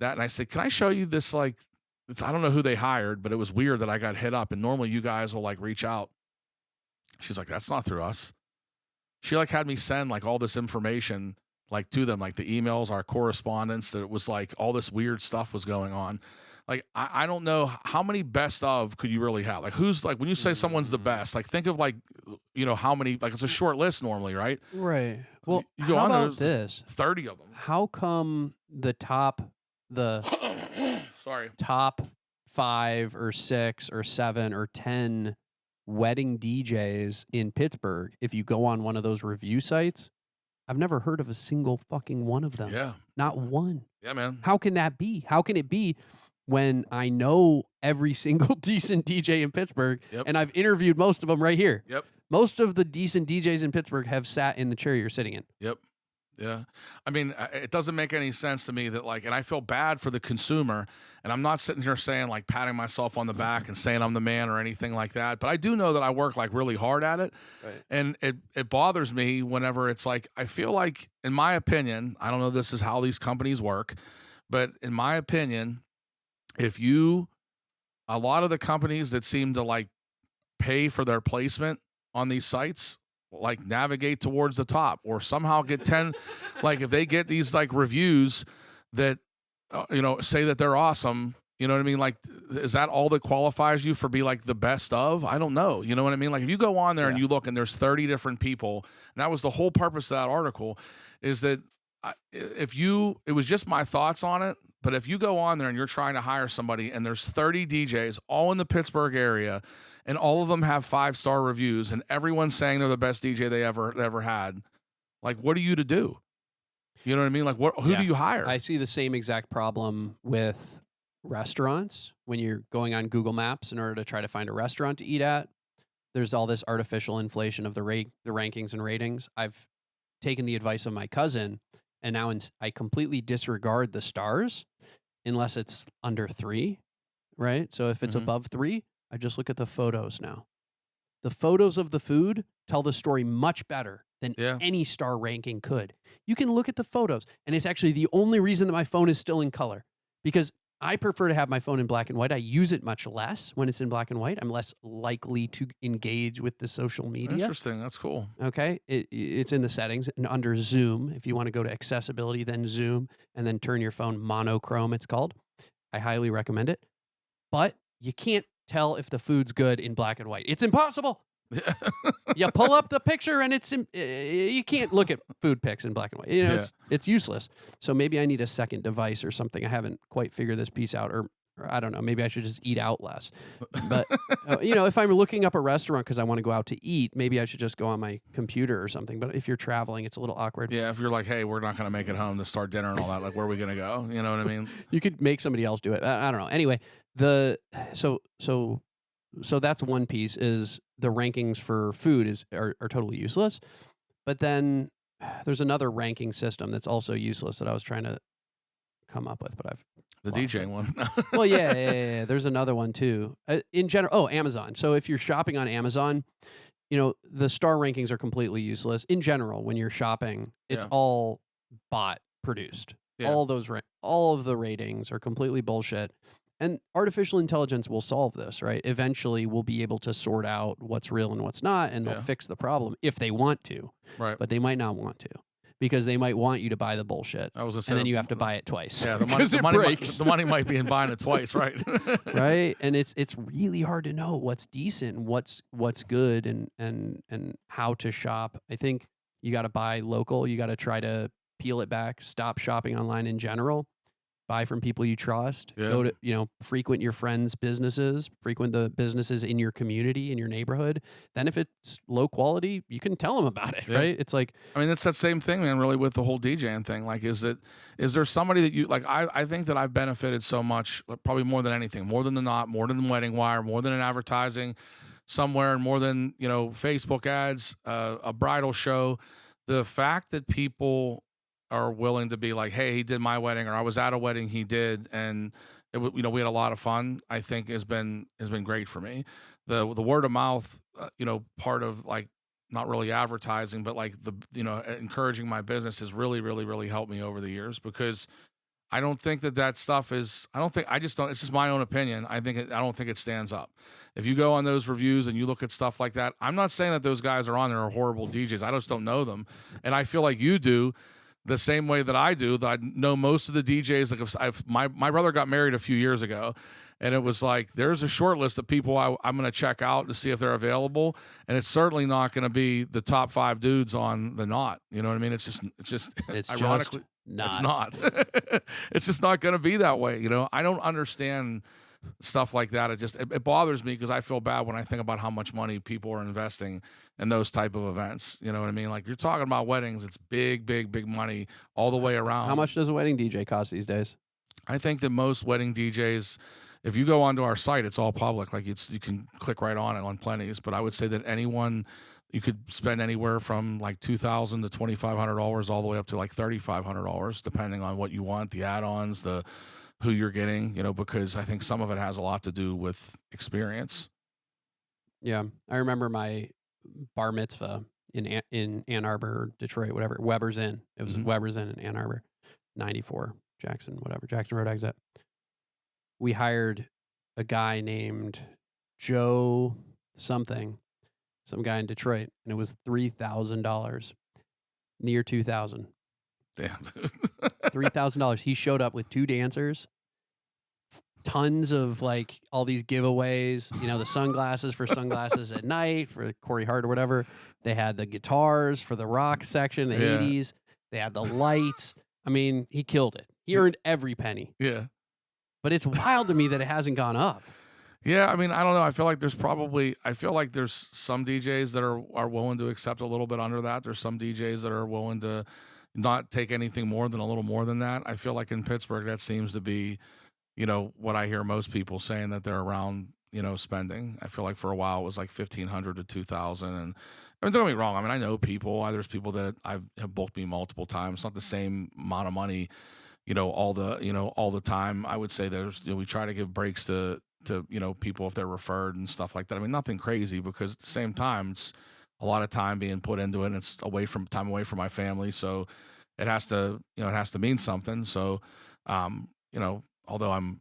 and I said, can I show you this? Like, I don't know who they hired, but it was weird that I got hit up. And normally you guys will like reach out. She's like, that's not through us. She like had me send like all this information like to them, like the emails, our correspondence, that it was like all this weird stuff was going on. Like, I don't know how many best of could you really have? Like, who's like, when you say someone's the best, like, think of like, you know, how many, like, it's a short list normally, right? Right. Well, you go how on about there, this? 30 of them. How come the top 5 or 6 or 7 or 10 wedding DJs in Pittsburgh, if you go on one of those review sites, I've never heard of a single fucking one of them. Yeah. Not one. Yeah, man. How can that be? How can it be when I know every single decent DJ in Pittsburgh and I've interviewed most of them right here? Yep. Most of the decent DJs in Pittsburgh have sat in the chair you're sitting in. Yep. Yeah. I mean, it doesn't make any sense to me that like, and I feel bad for the consumer, and I'm not sitting here saying like patting myself on the back and saying I'm the man or anything like that. But I do know that I work like really hard at it. Right. And it bothers me whenever it's like, I feel like, in my opinion, I don't know this is how these companies work, but in my opinion, a lot of the companies that seem to like pay for their placement on these sites, like navigate towards the top or somehow get 10, like if they get these like reviews that, you know, say that they're awesome, you know what I mean? Like, is that all that qualifies you for be like the best of? I don't know. You know what I mean? Like if you go on there and you look and there's 30 different people, and that was the whole purpose of that article, is that it was just my thoughts on it. But if you go on there and you're trying to hire somebody and there's 30 DJs all in the Pittsburgh area and all of them have 5-star reviews and everyone's saying they're the best DJ they ever had, like, what are you to do? You know what I mean? Like, who do you hire? I see the same exact problem with restaurants. When you're going on Google Maps in order to try to find a restaurant to eat at, there's all this artificial inflation of the rankings and ratings. I've taken the advice of my cousin, and now I completely disregard the stars unless it's under 3, right? So if it's above 3, I just look at the photos now. The photos of the food tell the story much better than any star ranking could. You can look at the photos, and it's actually the only reason that my phone is still in color, because I prefer to have my phone in black and white. I use it much less when it's in black and white. I'm less likely to engage with the social media. Interesting. That's cool. Okay. It's in the settings and under Zoom. If you want to go to accessibility, then Zoom, and then turn your phone monochrome, it's called. I highly recommend it. But you can't tell if the food's good in black and white. It's impossible. You pull up the picture and you can't look at food pics in black and white. It's useless. So maybe I need a second device or something. I haven't quite figured this piece out, or I don't know. Maybe I should just eat out less. But if I'm looking up a restaurant because I want to go out to eat, maybe I should just go on my computer or something. But if you're traveling, it's a little awkward. Yeah, if you're like, hey, we're not going to make it home to start dinner and all that, like, where are we going to go? You know what I mean? You could make somebody else do it. I don't know. Anyway, so that's one piece, is the rankings for food are totally useless. But then there's another ranking system that's also useless that I was trying to come up with, but I've the DJing one. Well, yeah. There's another one too. In general, Amazon. So if you're shopping on Amazon, the star rankings are completely useless. In general, when you're shopping, it's all bot produced. Yeah. All of the ratings are completely bullshit. And artificial intelligence will solve this, right? Eventually, we'll be able to sort out what's real and what's not, and they'll fix the problem if they want to. Right. But they might not want to, because they might want you to buy the bullshit. I was gonna say, and then you have to buy it twice. Yeah, the money might be in buying it twice, right? Right. And it's really hard to know what's decent, what's good, and how to shop. I think you got to buy local. You got to try to peel it back. Stop shopping online in general. Buy from people you trust. Yeah. Go to, frequent your friends' businesses, frequent the businesses in your community, in your neighborhood. Then if it's low quality, you can tell them about it, right? It's like, I mean, it's that same thing, man, really, with the whole DJing thing. Like, is there somebody that you, like, I think that I've benefited so much, probably more than anything, more than the Knot, more than the Wedding Wire, more than an advertising somewhere, and more than, Facebook ads, a bridal show. The fact that people are willing to be like, hey, he did my wedding, or I was at a wedding he did, and we had a lot of fun, I think has been great for me. The word of mouth, part of, like, not really advertising, but like encouraging my business has really, really, really helped me over the years, because I don't think that stuff is, it's just my own opinion. I don't think it stands up. If you go on those reviews and you look at stuff like that, I'm not saying that those guys are on there are horrible DJs. I just don't know them. And I feel like you do, the same way that I do, that I know most of the DJs. Like, my brother got married a few years ago, and it was like, there's a short list of people I'm going to check out to see if they're available, and it's certainly not going to be the top 5 dudes on the Knot. You know what I mean? It's just ironically, it's not. It's just not going to be that way. I don't understand stuff like that. It bothers me, because I feel bad when I think about how much money people are investing in those type of events. You know what I mean? Like, you're talking about weddings, it's big, big, big money all the way around. How much does a wedding DJ cost these days? I think that most wedding DJs, if you go onto our site, it's all public. Like, you can click right on it on Plenty's. But I would say that anyone, you could spend anywhere from like $2,000 to $2,500 all the way up to like $3,500, depending on what you want, the add-ons, who you're getting, because I think some of it has a lot to do with experience. Yeah. I remember my bar mitzvah in Ann Arbor, Detroit, whatever, Weber's Inn. It was Weber's Inn in Ann Arbor, 94, Jackson Road exit. We hired a guy named Joe something, some guy in Detroit, and it was $3,000, near 2,000. Damn. $3,000. He showed up with 2 dancers, tons of like all these giveaways, the sunglasses for Sunglasses at Night for Corey Hart or whatever. They had the guitars for the rock section, the 80s. They had the lights. I mean, he killed it. He earned every penny. Yeah. But it's wild to me that it hasn't gone up. Yeah, I mean, I don't know. I feel like there's some DJs that are willing to accept a little bit under that. There's some DJs that are willing to not take anything more than a little more than that. I feel like in Pittsburgh, that seems to be, what I hear most people saying that they're around, spending. I feel like for a while it was like $1,500 to $2,000. And I mean, don't get me wrong. I mean, I know people. There's people that have booked me multiple times. It's not the same amount of money, all the time. I would say we try to give breaks to people if they're referred and stuff like that. I mean, nothing crazy, because at the same time, it's a lot of time being put into it, and it's away from my family. So it has to mean something. So, although I'm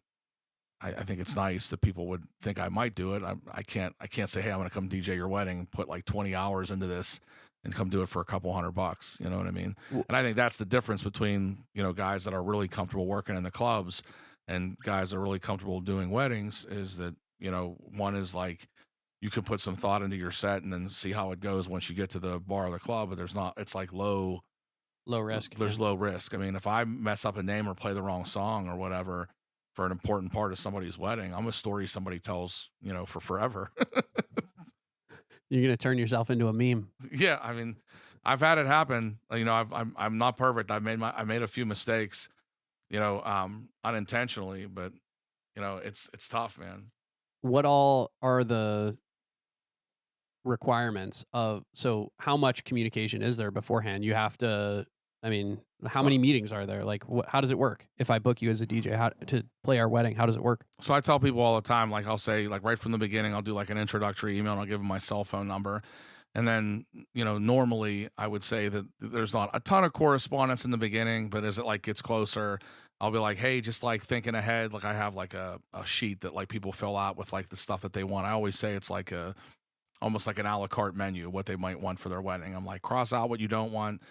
I think it's nice that people would think I might do it. I can't say, hey, I'm going to come DJ your wedding and put like 20 hours into this and come do it for a couple $100. You know what I mean? And I think that's the difference between, guys that are really comfortable working in the clubs and guys that are really comfortable doing weddings is that, one is like, you can put some thought into your set and then see how it goes once you get to the bar or the club, but it's like low risk. There's low risk. I mean, if I mess up a name or play the wrong song or whatever for an important part of somebody's wedding, I'm a story somebody tells, for forever. You're going to turn yourself into a meme. Yeah. I mean, I've had it happen. I'm not perfect. I made a few mistakes, unintentionally, but it's tough, man. What all are the requirements so how much communication is there beforehand? You have to, how many meetings are there? Like, how does it work? If I book you as a DJ to play our wedding, how does it work? So I tell people all the time, like I'll say, like right from the beginning, I'll do like an introductory email and I'll give them my cell phone number. And then, normally I would say that there's not a ton of correspondence in the beginning, but as it like gets closer, I'll be like, hey, just like thinking ahead. Like I have like a sheet that like people fill out with like the stuff that they want. I always say it's like almost like an a la carte menu, what they might want for their wedding. I'm like, cross out what you don't want,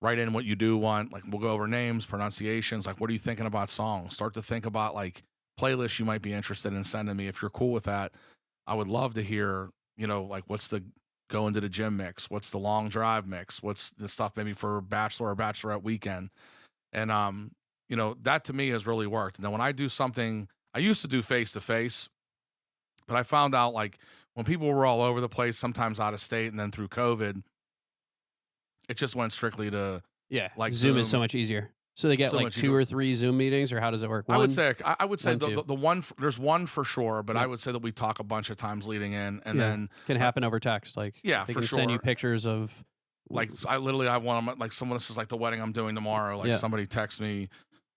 write in what you do want. Like we'll go over names, pronunciations. Like, what are you thinking about songs? Start to think about like playlists you might be interested in sending me. If you're cool with that, I would love to hear, like what's the going to the gym mix? What's the long drive mix? What's the stuff maybe for bachelor or bachelorette weekend? And, that to me has really worked. And then when I do something, I used to do face-to-face, but I found out like when people were all over the place, sometimes out of state, and then through COVID, it just went strictly to like Zoom is so much easier. So they get so like 2 or 3 Zoom meetings, or how does it work? I would say the one there's one for sure, but I would say that we talk a bunch of times leading in, and then can happen over text. Like they for can sure. send you pictures of like I literally have one. Like someone, this is like the wedding I'm doing tomorrow. Like somebody texts me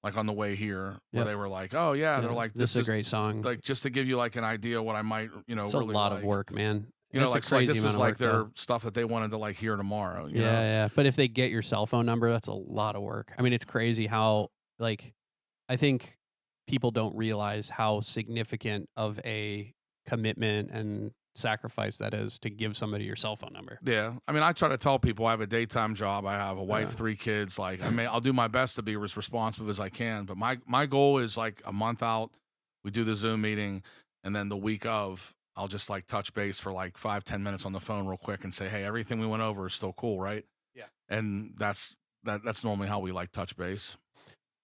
like on the way here where they were like, oh yeah, they're like, this is a great song. Like just to give you like an idea what I might it's really a lot of work, man. Like this is like their stuff that they wanted to like hear tomorrow. You know? Yeah. But if they get your cell phone number, that's a lot of work. I mean, it's crazy how like I think people don't realize how significant of a commitment and sacrifice that is to give somebody your cell phone number. Yeah. I mean, I try to tell people I have a daytime job. I have a wife, 3 kids. Like, I'll do my best to be as responsive as I can. But my goal is like a month out, we do the Zoom meeting, and then the week of, I'll just like touch base for like 5-10 minutes on the phone real quick and say, hey, everything we went over is still cool, right? Yeah. And that's normally how we like touch base.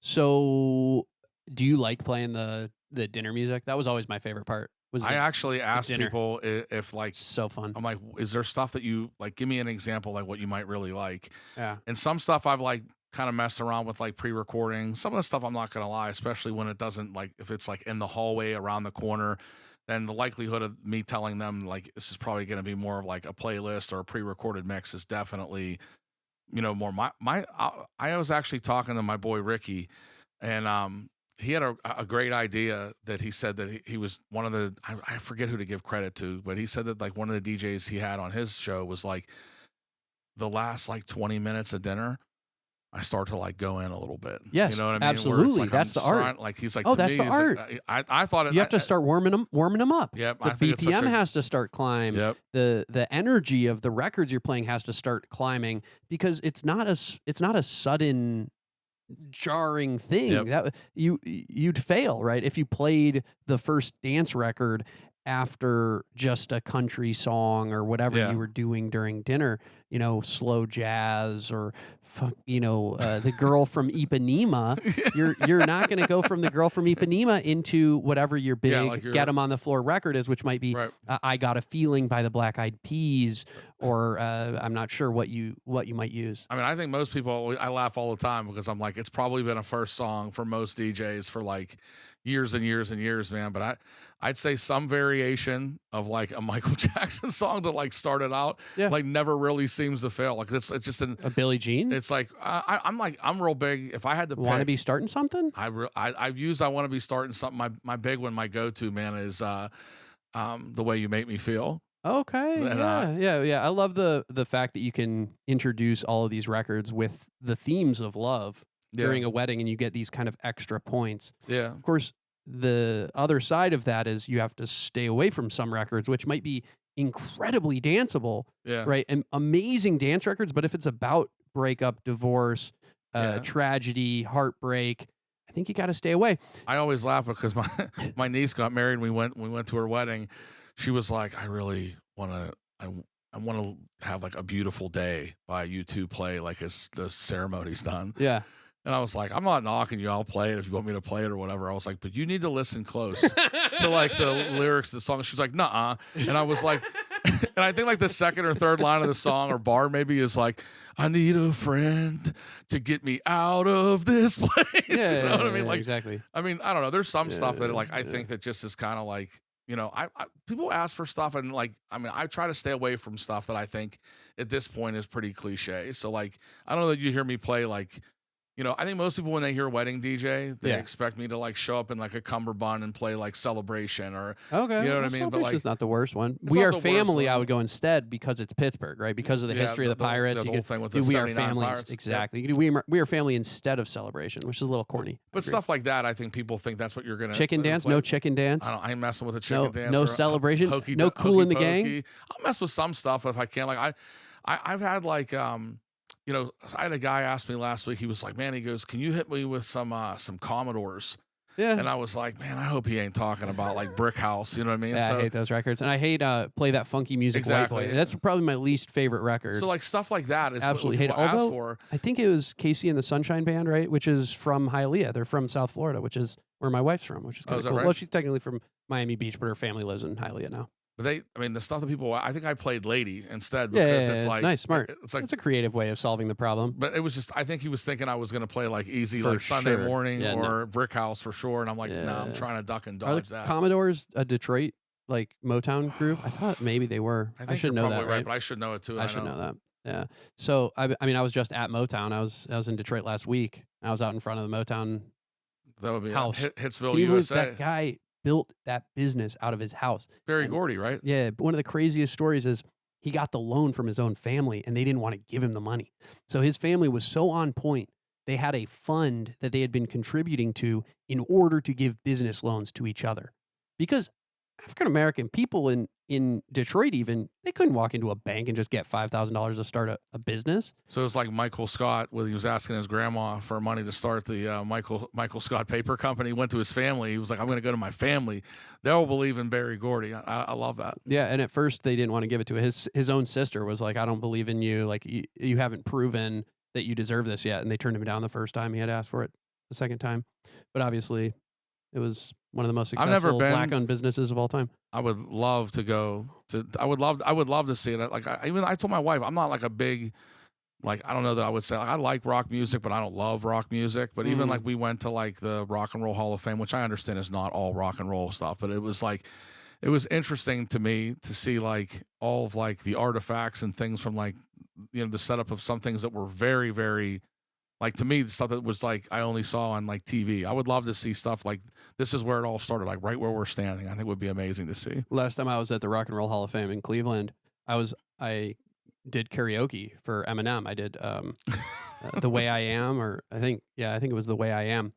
So do you like playing the dinner music? That was always my favorite part. I actually asked people if like, so fun. I'm like, is there stuff that you like, give me an example, like what you might really like. Yeah. And some stuff I've like kind of messed around with like pre-recording. Some of the stuff I'm not going to lie, especially when it doesn't like, if it's like in the hallway around the corner, then the likelihood of me telling them like, this is probably going to be more of like a playlist or a pre-recorded mix is definitely, more I was actually talking to my boy, Ricky, and, he had a great idea that he said that he was one of the, I forget who to give credit to, but he said that like one of the DJs he had on his show was like the last like 20 minutes of dinner, I start to like go in a little bit. Yes, you know what I mean? Absolutely. Like, that's the art. Like he's like, oh, to that's me, the art. Like, I thought it, you have to start warming them up. Yep. The BPM has to start climb. Yep. The energy of the records you're playing has to start climbing because it's not a sudden jarring thing. Yep. That you'd fail, right? If you played the first dance record after just a country song or whatever you were doing during dinner, slow jazz or the girl from Ipanema, you're not going to go from the girl from Ipanema into whatever your big Get 'Em on the Floor record is, which might be I Got a Feeling by the Black Eyed Peas, or I'm not sure what you might use. I mean, I think most people, I laugh all the time because I'm like, it's probably been a first song for most DJs for like years and years and years, man. But I'd say some variation of like a Michael Jackson song that like started out like never really seems to fail. Like it's just a Billie Jean. It's like I'm real big. If I had to pick, Want to Be Starting Something, I've used I Want to Be Starting Something. My big one, my go-to, man, is The Way You Make Me Feel. Okay. And, yeah. I love the fact that you can introduce all of these records with the themes of love during a wedding, and you get these kind of extra points. Yeah. Of course, the other side of that is you have to stay away from some records, which might be incredibly danceable, Yeah. right? And amazing dance records. But if it's about breakup, divorce, Yeah. tragedy, heartbreak, I think you got to stay away. I always laugh because my niece got married. And we went to her wedding. She was like, I really want to. I want to have like a beautiful day by U2 play like as the ceremony's done. Yeah. And I was like, I'm not knocking you. I'll play it if you want me to play it or whatever. I was like, but you need to listen close to like the lyrics of the song. She was like, nuh-uh. And I was like, and I think like the second or third line of the song or bar maybe is like, I need a friend to get me out of this place. Yeah, you know what I mean? Like, exactly. I mean, I don't know. There's some stuff that like I think that just is kind of like, you know, I people ask for stuff and like, I mean, I try to stay away from stuff that I think at this point is pretty cliche. So like, I don't know that you hear me play like, you know, I think most people when they hear wedding DJ, they expect me to like show up in like a cummerbund and play like Celebration or okay, you know what I mean? But like, it's not the worst one. It's We not Are the worst Family. one. I would go instead because it's Pittsburgh, right? Because of the history of the Pirates. The You whole could thing with do the We Are 79 Family. Pirates. Exactly. You could do We Are Family instead of Celebration, which is a little corny. But stuff like that, I think people think that's what you're gonna Chicken dance, play. no chicken dance. I ain't messing with a chicken dance. No or Celebration. Hokey, No Cool in the hokey Gang. pokey. I'll mess with some stuff if I can. Like I've had like you know, I had a guy ask me last week. He was like, "Man," he goes, "Can you hit me with some Commodores?" Yeah. And I was like, "Man, I hope he ain't talking about like Brick House." You know what I mean? Yeah, So, I hate those records, and I hate Play That Funky Music. Exactly. White Boy. That's probably my least favorite record. so like stuff like that is Absolutely what hate it. people ask Although for. I think it was Casey and the Sunshine Band, right? Which is from Hialeah. They're from South Florida, which is where my wife's from, which is kind is of that cool. right? Well, she's technically from Miami Beach, but her family lives in Hialeah now. But I mean, the stuff that people, I think I played Lady instead Yeah, because yeah, it's it's like nice, smart. It's like That's a creative way of solving the problem. But it was just, I think he was thinking I was going to play like easy, For like Sunday sure. morning Yeah, or Brick House for sure. And I'm like, no, Yeah. I'm trying to duck and Are dodge the that. Commodores a Detroit like Motown group? I thought maybe they were. I think should you're know probably that, right? but I should know it too. I should know that. Yeah. So I mean, I was just at Motown. I was in Detroit last week. I was out in front of the Motown That would be house. Hitsville, Can you believe USA. that guy built that business out of his house? Barry And- Gordy, right? Yeah, but one of the craziest stories is he got the loan from his own family and they didn't want to give him the money. So his family was so on point. They had a fund that they had been contributing to in order to give business loans to each other. Because African American people in Detroit even, they couldn't walk into a bank and just get $5,000 to start a business. So it's like Michael Scott when he was asking his grandma for money to start the Michael Scott Paper Company. He went to his family. He was like, I'm going to go to my family. They'll believe in Barry Gordy. I love that. Yeah, and at first they didn't want to give it to his own sister was like, I don't believe in you. Like you haven't proven that you deserve this yet. And they turned him down the first time. He had asked for it the second time. But obviously it was one of the most successful black-owned businesses of all time. I would love to go to. I would love to see it. Like I told my wife, I'm not like a big, like I don't know that I would say like, I like rock music, but I don't love rock music. But even like we went to like the Rock and Roll Hall of Fame, which I understand is not all rock and roll stuff, but it was like, it was interesting to me to see like all of like the artifacts and things from like, you know, the setup of some things that were very, very. Like to me, the stuff that was like I only saw on like TV. I would love to see stuff like this is where it all started, like right where we're standing. I think would be amazing to see. Last time I was at the Rock and Roll Hall of Fame in Cleveland, I did karaoke for Eminem. I did The Way I Am, or I think it was The Way I Am.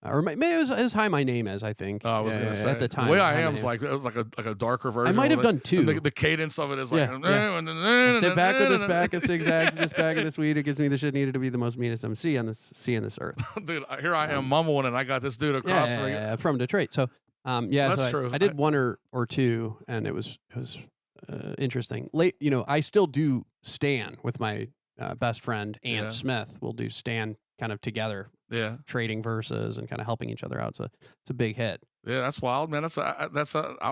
Or maybe it was Hi My Name Is, I think. I was going to say at the time. The Way I Am is like it was like a darker version. I might have done two. The cadence of it is like sit back with this pack of zigzags, this bag of this weed. It gives me the shit needed to be the most meanest MC on this earth. Dude, here I am mumbling, and I got this dude across from Detroit. So that's so true. I did one or two, and it was interesting. I still do Stan with my best friend Ant Smith. We'll do Stan kind of together. Yeah, trading verses and kind of helping each other out. So it's a big hit. Yeah, that's wild, man. I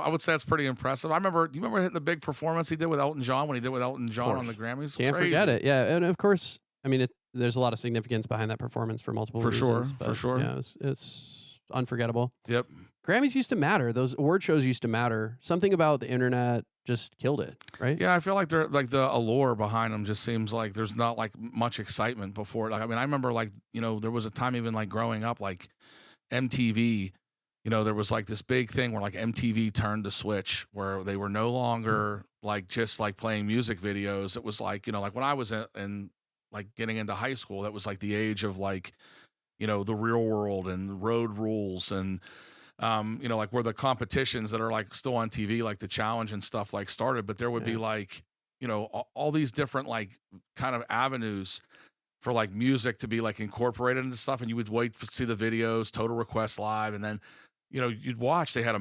would say that's pretty impressive. Do you remember hitting the big performance he did with Elton John when he did with Elton John on the Grammys? Can't forget it. Yeah, and of course, I mean, there's a lot of significance behind that performance for multiple reasons. For sure. Yeah, it's unforgettable. Yep. Grammys used to matter. Those award shows used to matter. Something about the internet just killed it, right? Yeah, I feel like they're like the allure behind them just seems like there's not like much excitement before. Like, I mean, I remember like, you know, there was a time even like growing up, like MTV, you know, there was like this big thing where like MTV turned the switch where they were no longer like just like playing music videos. It was like, you know, like when I was in like getting into high school, that was like the age of like, you know, The Real World and Road Rules and you know, like where the competitions that are like still on TV, like the challenge and stuff like started, but there would be like, you know, all these different like kind of avenues for like music to be like incorporated into stuff. And you would wait to see the videos, Total Request Live. And then, you know, you'd watch, they had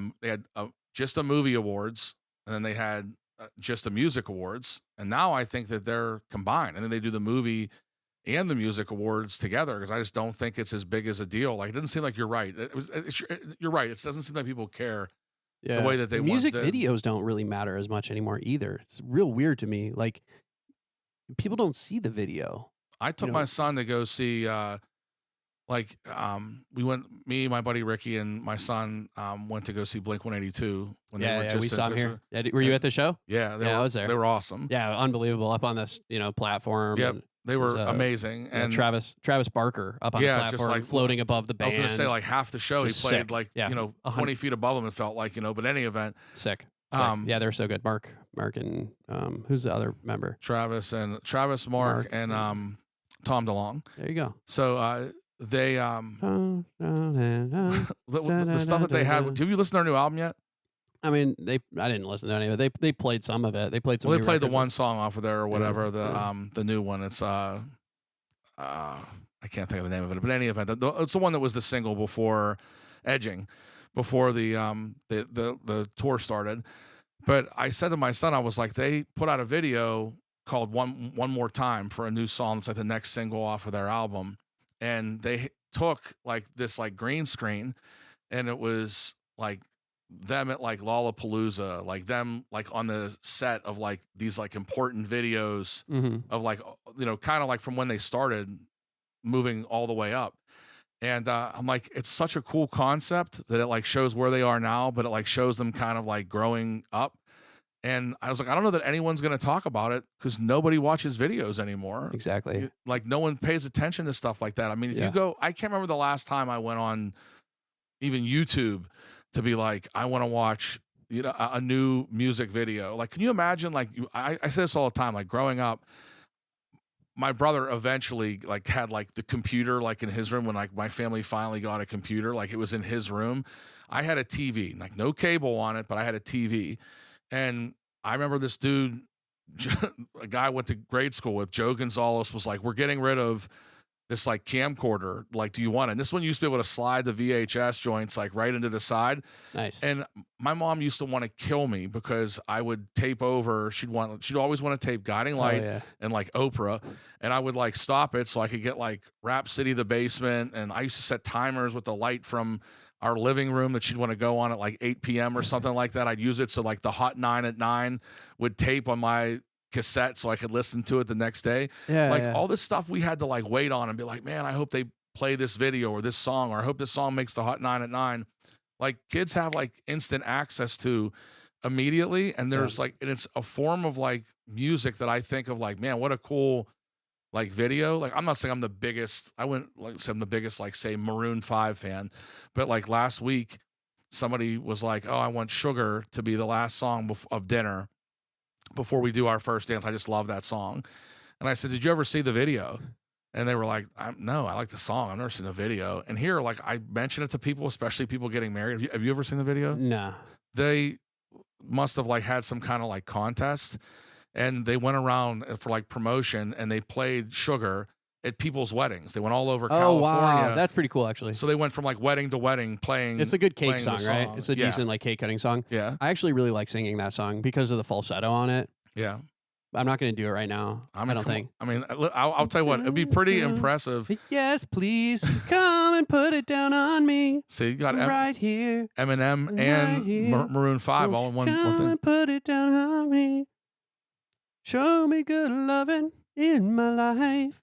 just a movie awards, and then they had just a music awards. And now I think that they're combined, and then they do the movie and the music awards together, because I just don't think it's as big as a deal. Like, it doesn't seem like, you're right. You're right. It doesn't seem like people care the way that they music once did. videos don't really matter as much anymore either. It's real weird to me. Like, people don't see the video. I took my son to go see, we went, me, my buddy Ricky, and my son went to go see Blink-182 when they were just we saw him here. Were you at the show? Yeah, I was there. They were awesome. Yeah, unbelievable. Up on this, platform. Yep. They were amazing. And Travis Barker up on the platform, just like floating above the band. I was going to say, like, half the show just he played sick. 20 feet above him, it felt like, but any event. Sick. Yeah, they're so good. Mark and who's the other member? Travis, Mark, and Tom DeLonge. There you go. So they the stuff that they had. Have you listened to their new album yet? I mean, I didn't listen to any of it. They played some of it. They played some. Well, they played the one song off of there or whatever. The new one. It's I can't think of the name of it, but in any event, it's the one that was the single before Edging, before the tour started. But I said to my son, I was like, they put out a video called One More Time for a new song. It's like the next single off of their album, and they took like this like green screen, and it was like them at like Lollapalooza, like them like on the set of like these like important videos of like, kind of like from when they started moving all the way up. And I'm like, it's such a cool concept that it like shows where they are now, but it like shows them kind of like growing up. And I was like, I don't know that anyone's going to talk about it, because nobody watches videos anymore. Exactly. Like, no one pays attention to stuff like that. I mean, if you go, I can't remember the last time I went on even YouTube to be like, I want to watch, a new music video. Like, can you imagine, like, I say this all the time, like growing up, my brother eventually like had like the computer like in his room when like my family finally got a computer, like it was in his room. I had a TV, like no cable on it, but I had a TV. And I remember this dude, a guy I went to grade school with, Joe Gonzalez, was like, we're getting rid of this like camcorder. Like, do you want it? And this one used to be able to slide the VHS joints like right into the side. Nice. And my mom used to want to kill me because I would tape over. She'd always want to tape Guiding Light and like Oprah. And I would like stop it so I could get like Rap City, The Basement. And I used to set timers with the light from our living room that she'd want to go on at like 8 p.m. or something like that. I'd use it so like the Hot 9 at 9 would tape on my cassette so I could listen to it the next day. All this stuff we had to like wait on and be like, man, I hope they play this video or this song, or I hope this song makes the Hot 9 at 9. Like, kids have like instant access to immediately. And there's like, and it's a form of like music that I think of like, man, what a cool like video. Like, I'm not saying I'm the biggest, I wouldn't like say I'm the biggest, like say Maroon 5 fan, but like last week somebody was like, oh, I want Sugar to be the last song of dinner before we do our first dance. I just love that song. And I said, did you ever see the video? And they were like, no, I like the song. I've never seen the video. And here, like, I mention it to people, especially people getting married. Have you ever seen the video? No. They must have like had some kind of like contest, and they went around for like promotion, and they played Sugar at people's weddings. They went all over California. Wow. That's pretty cool, actually. So they went from like wedding to wedding playing. It's a good cake song, right? It's a decent like cake cutting song. Yeah. I actually really like singing that song because of the falsetto on it. Yeah. I'm not going to do it right now. I don't think. I mean, I'll tell you what, it'd be pretty impressive. Yes, please come and put it down on me. See, you got right here, Eminem right and here. Maroon 5 all in one thing. Come and put it down on me. Show me good loving in my life.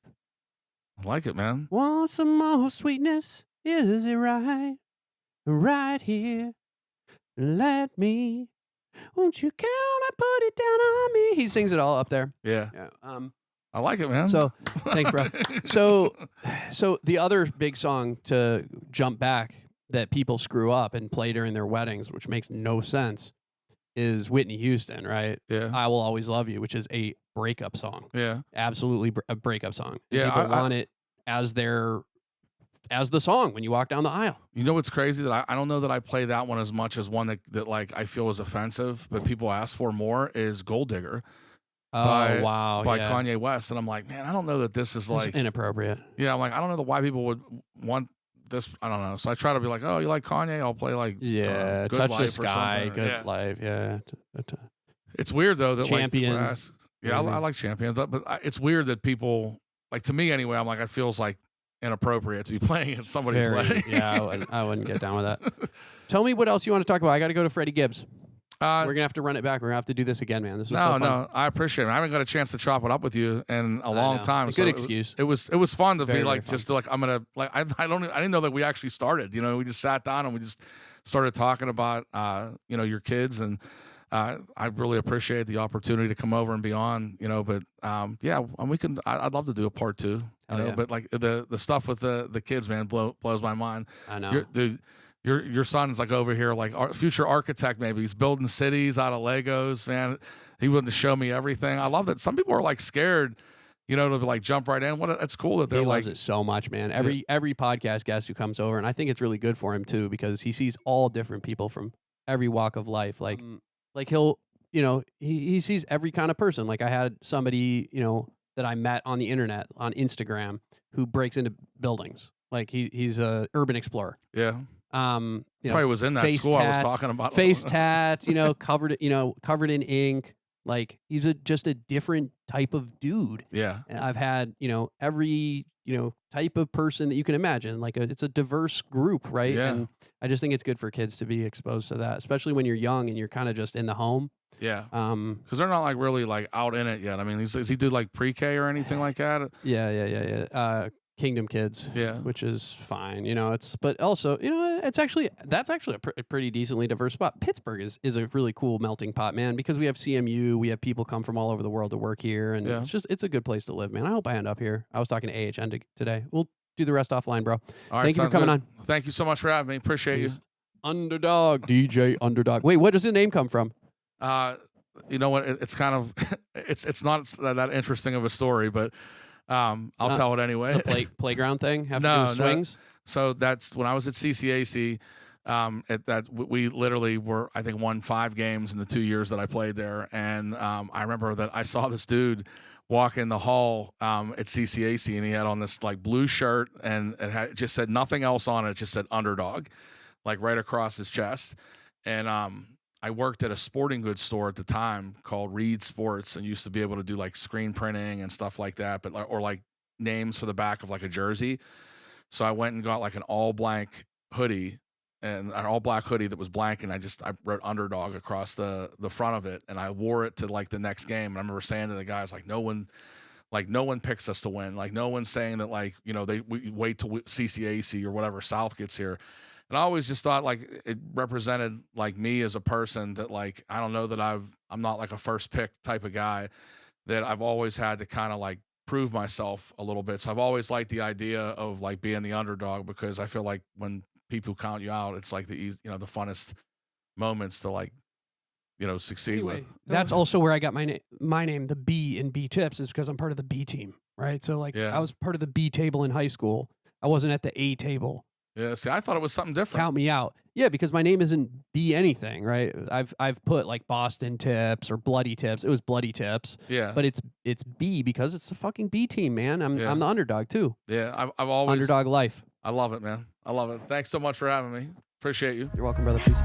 I like it, man. Want some more sweetness? Is it right? Right here. Let me. Won't you come and put it down on me? He sings it all up there. Yeah. I like it, man. So thanks, bro. So the other big song to jump back that people screw up and play during their weddings, which makes no sense, is Whitney Houston, right? Yeah. I Will Always Love You, which is a breakup song. Yeah. Absolutely a breakup song. Yeah. People want it as their as the song when you walk down the aisle. You know what's crazy? That I don't know that I play that one as much as one that like I feel is offensive, but people ask for more is Gold Digger. Wow. By Kanye West. And I'm like, man, I don't know that this is like it's inappropriate. Yeah, I'm like, I don't know why people would want this. I don't know. So I try to be like, oh, you like Kanye? I'll play like Good Touch Life the or Sky, Good Life. Yeah. It's weird though that Champion. Like people ask, I like Champion, but it's weird that people like, to me anyway. I'm like, it feels like inappropriate to be playing at somebody's wedding. Yeah, I wouldn't get down with that. Tell me what else you want to talk about. I got to go to Freddie Gibbs. We're gonna have to run it back. We're gonna have to do this again, man. This was so fun. No, I appreciate it. I haven't got a chance to chop it up with you in a long time. Good excuse. It was fun to be like, fun. just to like, I'm gonna like, I didn't know that we actually started. You know, we just sat down and we just started talking about your kids, and I really appreciate the opportunity to come over and be on. You know, but we can. I'd love to do a part 2. But like the stuff with the kids, man, blows my mind. I know, dude. Your son's like over here, like future architect. Maybe he's building cities out of Legos, man. He wanted to show me everything. I love that. Some people are like scared, to like jump right in. That's cool that they're he like loves it so much, man. Every podcast guest who comes over, and I think it's really good for him too, because he sees all different people from every walk of life. Like he'll, he sees every kind of person. Like I had somebody, that I met on the internet on Instagram who breaks into buildings. Like he's a urban explorer. Yeah. Probably was in that school I was talking about. Face tats, covered in ink. Like he's just a different type of dude. Yeah. And I've had, every, type of person that you can imagine. Like it's a diverse group, right? Yeah. And I just think it's good for kids to be exposed to that, especially when you're young and you're kind of just in the home. Yeah. Because they're not like really like out in it yet. I mean, does he do like pre-K or anything like that? Yeah. Kingdom Kids, which is fine, but also, that's actually a pretty decently diverse spot. Pittsburgh is a really cool melting pot, man, because we have CMU, we have people come from all over the world to work here, and it's a good place to live, man. I hope I end up here. I was talking to AHN today. We'll do the rest offline, bro. All right, thank you for coming on. Thank you so much for having me. Appreciate you. Underdog, DJ Underdog. Wait, what does the name come from? You know what? It's kind of it's not that interesting of a story, but I'll tell it anyway. It's a playground thing? Have to do with swings? No. So that's when I was at CCAC. We literally I think won 5 games in the 2 years that I played there. And I remember that I saw this dude walk in the hall at CCAC, and he had on this like blue shirt, and it just said nothing else on it. It just said Underdog, like right across his chest. And I worked at a sporting goods store at the time called Reed Sports, and used to be able to do like screen printing and stuff like that, or like names for the back of like a jersey. So I went and got like an all blank hoodie, and an all black hoodie that was blank, and I wrote Underdog across the front of it, and I wore it to like the next game. And I remember saying to the guys, like, no one picks us to win. Like no one's saying that, like, we wait till CCAC or whatever South gets here. And I always just thought like it represented like me as a person, that like, I don't know that I'm not like a first pick type of guy, that I've always had to kind of like prove myself a little bit. So I've always liked the idea of like being the underdog, because I feel like when people count you out, it's like the funnest moments to like, succeed with. That's also where I got my name, the B in B Tips, is because I'm part of the B team, right? So like I was part of the B table in high school. I wasn't at the A table. Yeah, see, I thought it was something different. Count me out. Yeah, because my name isn't B anything, right? I've put like Boston Tips or Bloody Tips. It was Bloody Tips. Yeah. But it's B because it's the fucking B team, man. I'm the underdog too. Yeah, I've always underdog life. I love it, man. I love it. Thanks so much for having me. Appreciate you. You're welcome, brother. Peace.